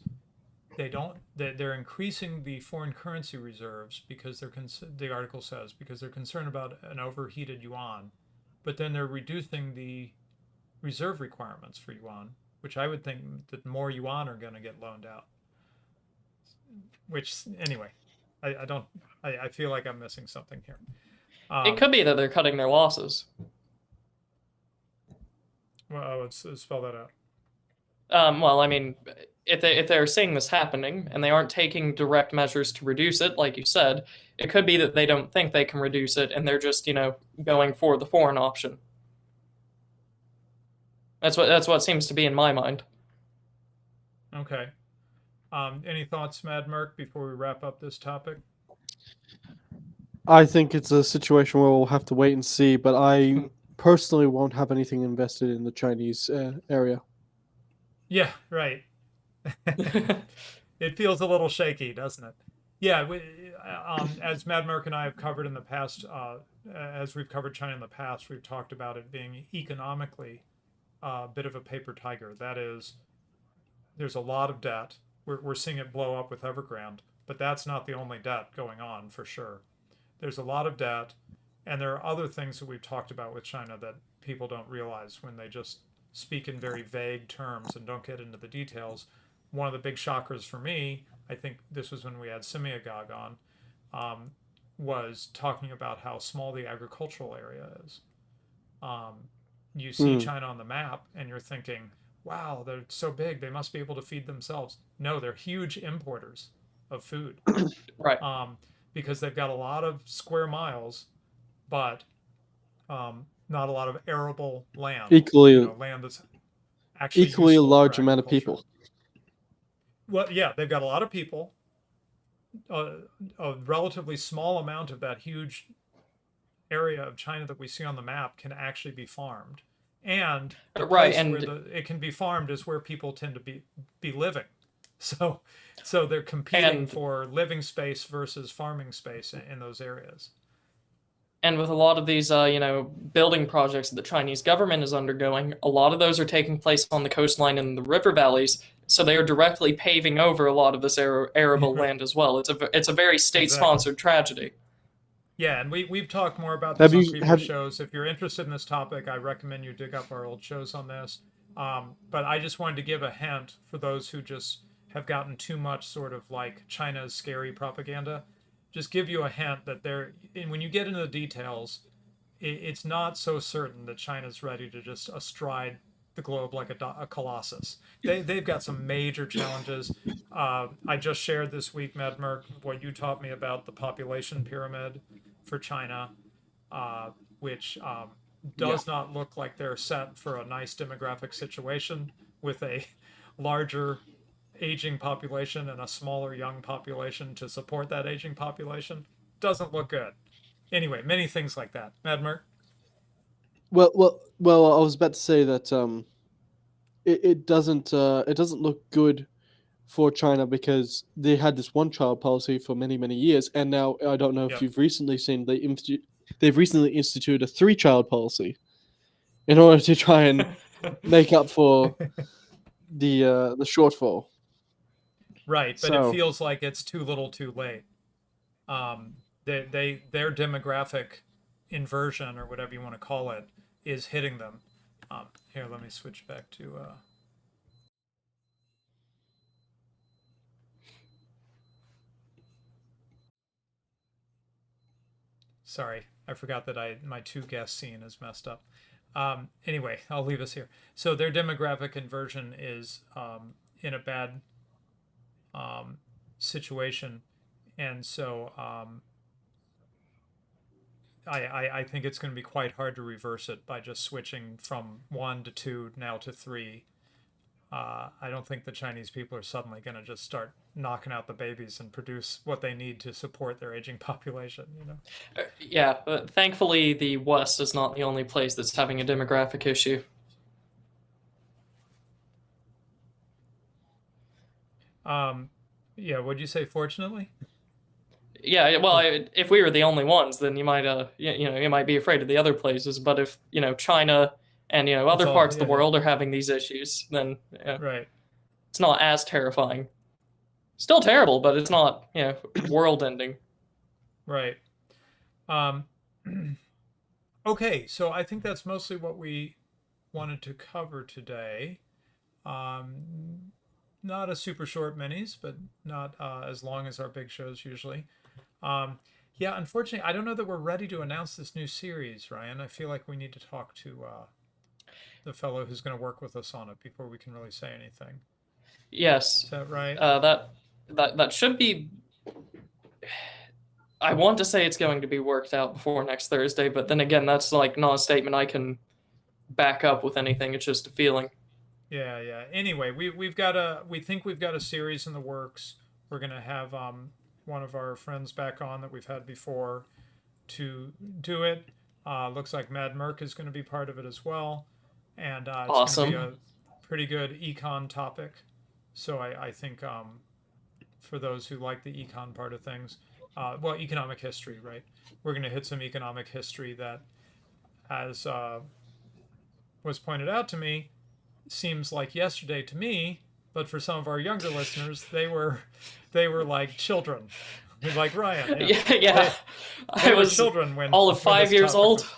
they're increasing the foreign currency reserves because the article says, because they're concerned about an overheated yuan, but then they're reducing the reserve requirements for yuan, which I would think that more yuan are going to get loaned out. Which, anyway, I feel like I'm missing something here. It could be that they're cutting their losses. Well, let's spell that out. Well, I mean, if they're seeing this happening and they aren't taking direct measures to reduce it, like you said, it could be that they don't think they can reduce it and they're just, going for the foreign option. That's what seems to be in my mind. Okay. Any thoughts, Mad Merc, before we wrap up this topic? I think it's a situation where we'll have to wait and see, but I personally won't have anything invested in the Chinese area. Yeah, right. It feels a little shaky, doesn't it? Yeah, as Mad Merc and I have covered in the past, as we've covered China in the past, we've talked about it being economically a bit of a paper tiger. That is, there's a lot of debt. We're seeing it blow up with Evergrande, but that's not the only debt going on for sure. There's a lot of debt, and there are other things that we've talked about with China that people don't realize when they just speak in very vague terms and don't get into the details. One of the big shockers for me, I think this was when we had Simiagog on, was talking about how small the agricultural area is. You see China on the map, and you're thinking, wow, they're so big, they must be able to feed themselves. No, they're huge importers of food. Right. Because they've got a lot of square miles, but not a lot of arable land. Equally, land that's actually equally a useful large for amount of agriculture. people. Well, yeah, they've got a lot of people. A relatively small amount of that huge area of China that we see on the map can actually be farmed, and the Right, place and where it can be farmed is where people tend to be living. So they're competing And- for living space versus farming space in those areas. And with a lot of these, building projects that the Chinese government is undergoing, a lot of those are taking place on the coastline and the river valleys. So they are directly paving over a lot of this arable land as well. It's a very state-sponsored tragedy. Yeah, and we've talked more about Have this on you- previous have- shows. If you're interested in this topic, I recommend you dig up our old shows on this. But I just wanted to give a hint for those who just have gotten too much sort of like China's scary propaganda. Just give you a hint that and when you get into the details, it's not so certain that China's ready to just astride the globe like a colossus. They've got some major challenges. I just shared this week, Mad Merc, what you taught me about the population pyramid for China, which does not look like they're set for a nice demographic situation with a larger aging population and a smaller young population to support that aging population. Doesn't look good. Anyway, many things like that. Mad Merc? Well. I was about to say that it doesn't look good for China because they had this one-child policy for many years, and now I don't know if Yep. you've recently seen they've recently instituted a three-child policy in order to try and make up for the shortfall. Right, but So- it feels like it's too little too late. Their demographic inversion, or whatever you want to call it, is hitting them. Here, let me switch back to sorry, I forgot that my two guest scene is messed up. Anyway, I'll leave us here. So their demographic inversion is in a bad situation, and so I think it's going to be quite hard to reverse it by just switching from 1 to 2 now to 3. I don't think the Chinese people are suddenly going to just start knocking out the babies and produce what they need to support their aging population. Yeah, but thankfully the West is not the only place that's having a demographic issue. Yeah, what'd you say? Fortunately. Yeah, well, if we were the only ones, then you might, you might be afraid of the other places. But if China and other all- parts of the yeah. world are having these issues, then Right. it's not as terrifying. Still terrible, but it's not world-ending. Right. Okay, so I think that's mostly what we wanted to cover today. Not a super short minis, but not as long as our big shows usually. Yeah, unfortunately, I don't know that we're ready to announce this new series, Ryan. I feel like we need to talk to the fellow who's going to work with us on it before we can really say anything. Yes, Is that right? that should be. I want to say it's going to be worked out before next Thursday, but then again, that's like not a statement I can back up with anything. It's just a feeling. Yeah. Anyway, we think we've got a series in the works. We're gonna have one of our friends back on that we've had before to do it. Looks like Mad Merc is going to be part of it as well, and it's going to be Awesome. a pretty good econ topic. So I think for those who like the econ part of things, well, economic history, right? We're going to hit some economic history that, as was pointed out to me, seems like yesterday to me, but for some of our younger listeners, they were like children, like Ryan. Yeah, Yeah. they I were was children when all of when 5 this years topic old. was-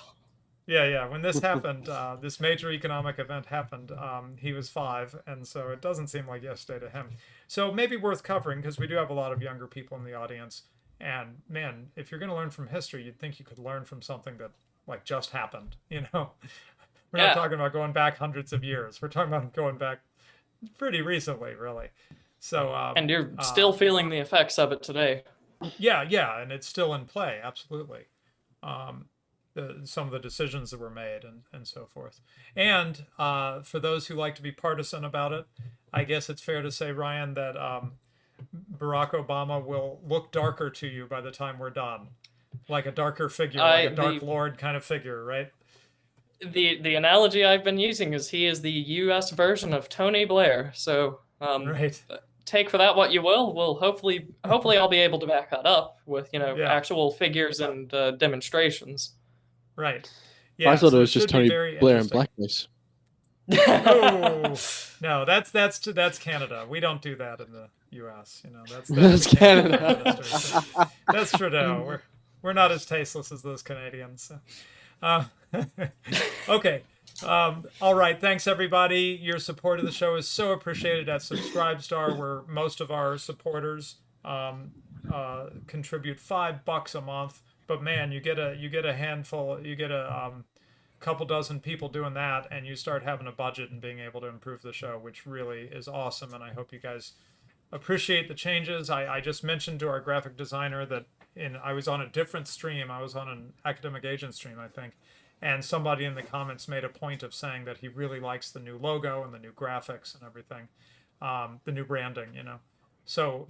yeah. When this happened, this major economic event happened. He was 5, and so it doesn't seem like yesterday to him. So maybe worth covering because we do have a lot of younger people in the audience. And man, if you're going to learn from history, you'd think you could learn from something that like just happened. We're not Yeah. talking about going back hundreds of years. We're talking about going back pretty recently, really. So And you're still feeling the effects of it today. yeah, and it's still in play, absolutely. Some of the decisions that were made and so forth. And for those who like to be partisan about it, I guess it's fair to say, Ryan, that Barack Obama will look darker to you by the time we're done, like a darker figure, like a dark lord kind of figure, right? The analogy I've been using is he is the U.S. version of Tony Blair. So Right. take for that what you will. Well, hopefully I'll be able to back that up with Yeah. actual figures and demonstrations. Right. I Yeah. thought so it was just should be Tony very Blair in interesting. blackface. Oh no, that's Canada. We don't do that in the U.S. That's That's the Canadian Canada. Prime Minister, so that's Trudeau. We're not as tasteless as those Canadians. So. Okay. All right. Thanks, everybody. Your support of the show is so appreciated at Subscribestar, where most of our supporters contribute $5 a month. But man, you get a handful. You get a couple dozen people doing that, and you start having a budget and being able to improve the show, which really is awesome. And I hope you guys appreciate the changes. I just mentioned to our graphic designer that I was on a different stream. I was on an academic agent stream, I think. And somebody in the comments made a point of saying that he really likes the new logo and the new graphics and everything, the new branding, So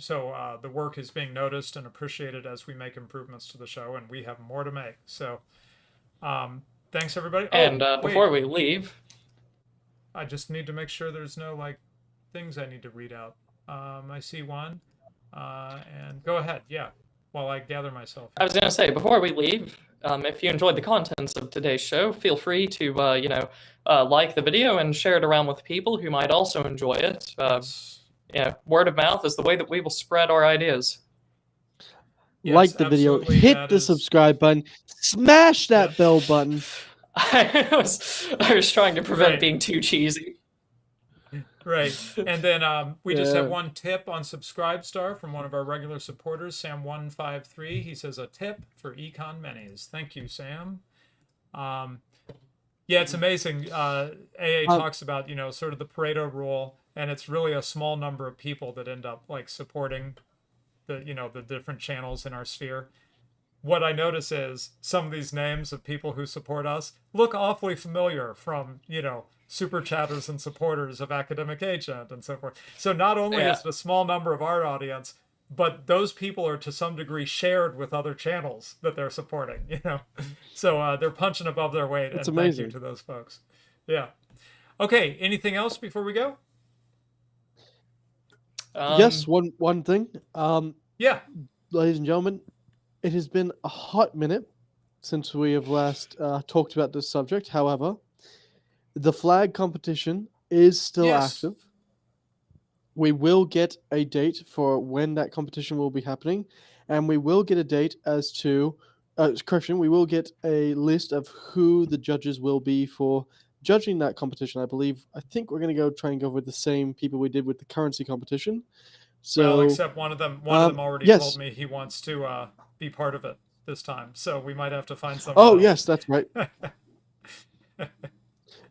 the work is being noticed and appreciated as we make improvements to the show, and we have more to make. So thanks, everybody. And wait, before we leave, I just need to make sure there's no things I need to read out. I see one, and go ahead. Yeah, while I gather myself. I was going to say, before we leave, if you enjoyed the contents of today's show, feel free to, like the video and share it around with people who might also enjoy it. Word of mouth is the way that we will spread our ideas. Yes, Like the video, absolutely, hit that the is- subscribe button, smash that Yep. bell button. I was trying to prevent Right. being too cheesy. Right. And then we just have Yeah. one tip on Subscribestar from one of our regular supporters, Sam153. He says a tip for Econ Minis. Thank you, Sam. Yeah, it's amazing. AA talks about, sort of the Pareto rule, and it's really a small number of people that end up supporting the different channels in our sphere. What I notice is some of these names of people who support us look awfully familiar from, super chatters and supporters of Academic Agent and so forth. So not only is it a small number of our audience, but those people are to some degree shared with other channels that they're supporting, So they're punching above their weight. That's and amazing. Thank you to those folks. Yeah. Okay. Anything else before we go? Yes, one thing. Yeah. Ladies and gentlemen, it has been a hot minute since we have last talked about this subject. However, the flag competition is still Yes. active. We will get a date for when that competition will be happening, and we will get a date as to we will get a list of who the judges will be for judging that competition. I think we're going to try and go with the same people we did with the currency competition. So, Well, except one of them already yes. told me he wants to be part of it this time. So we might have to find someone Oh else. yes, that's right.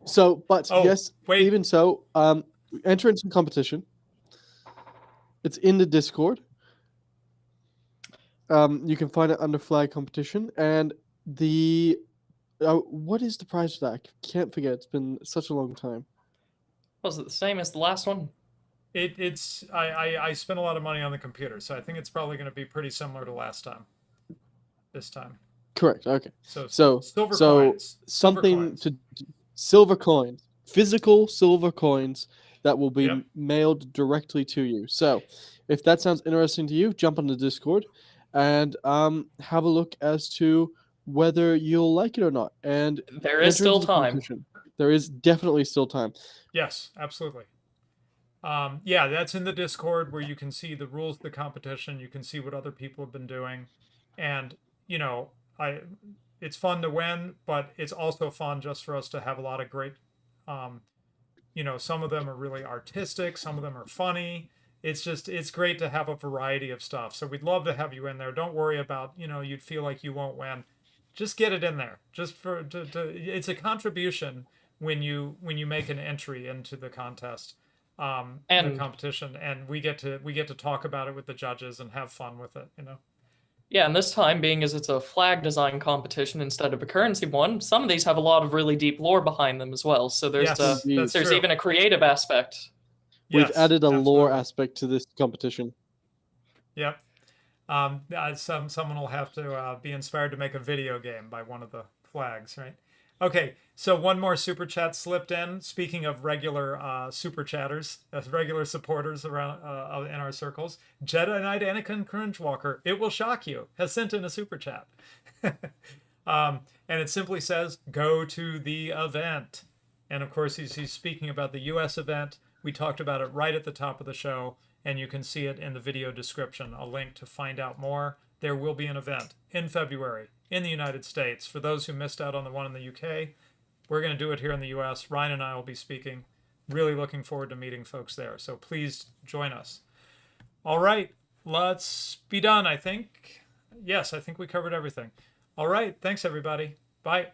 So, but Oh, yes, wait. even so, enter into competition. It's in the Discord. You can find it under flag competition, and what is the prize for that? I can't forget. It's been such a long time. Was it the same as the last one? I spent a lot of money on the computer, so I think it's probably going to be pretty similar to last time. This time. Correct. Okay. So So silver coins. Silver something coins. to silver coins, physical silver coins that will be Yep. mailed directly to you. So, if that sounds interesting to you, jump on the Discord and have a look as to whether you'll like it or not. And There is enter still into the time. competition. There is definitely still time. Yes, absolutely. Yeah, that's in the Discord where you can see the rules of the competition. You can see what other people have been doing, and you know, it's fun to win, but it's also fun just for us to have a lot of great. You know, some of them are really artistic, some of them are funny. It's great to have a variety of stuff. So we'd love to have you in there. Don't worry about, you know, you'd feel like you won't win. Just get it in there. Just it's a contribution when you make an entry into the contest, the And competition, and we get to talk about it with the judges and have fun with it, you know. yeah, and this time, being as it's a flag design competition instead of a currency one, some of these have a lot of really deep lore behind them as well. So Yes, that's there's true. even a creative aspect. We've Yes, added a lore absolutely. aspect to this competition. Yep. Someone will have to be inspired to make a video game by one of the flags, right? Okay, so one more super chat slipped in. Speaking of regular super chatters, regular supporters around in our circles, Jedi Knight Anakin Cringewalker, it will shock you, has sent in a super chat. And it simply says, go to the event. And of course, he's speaking about the US event. We talked about it right at the top of the show, and you can see it in the video description, a link to find out more. There will be an event in February in the United States. For those who missed out on the one in the UK, we're going to do it here in the US. Ryan and I will be speaking. Really looking forward to meeting folks there. So please join us. All right, let's be done, I think. Yes, I think we covered everything. All right, thanks, everybody. Bye.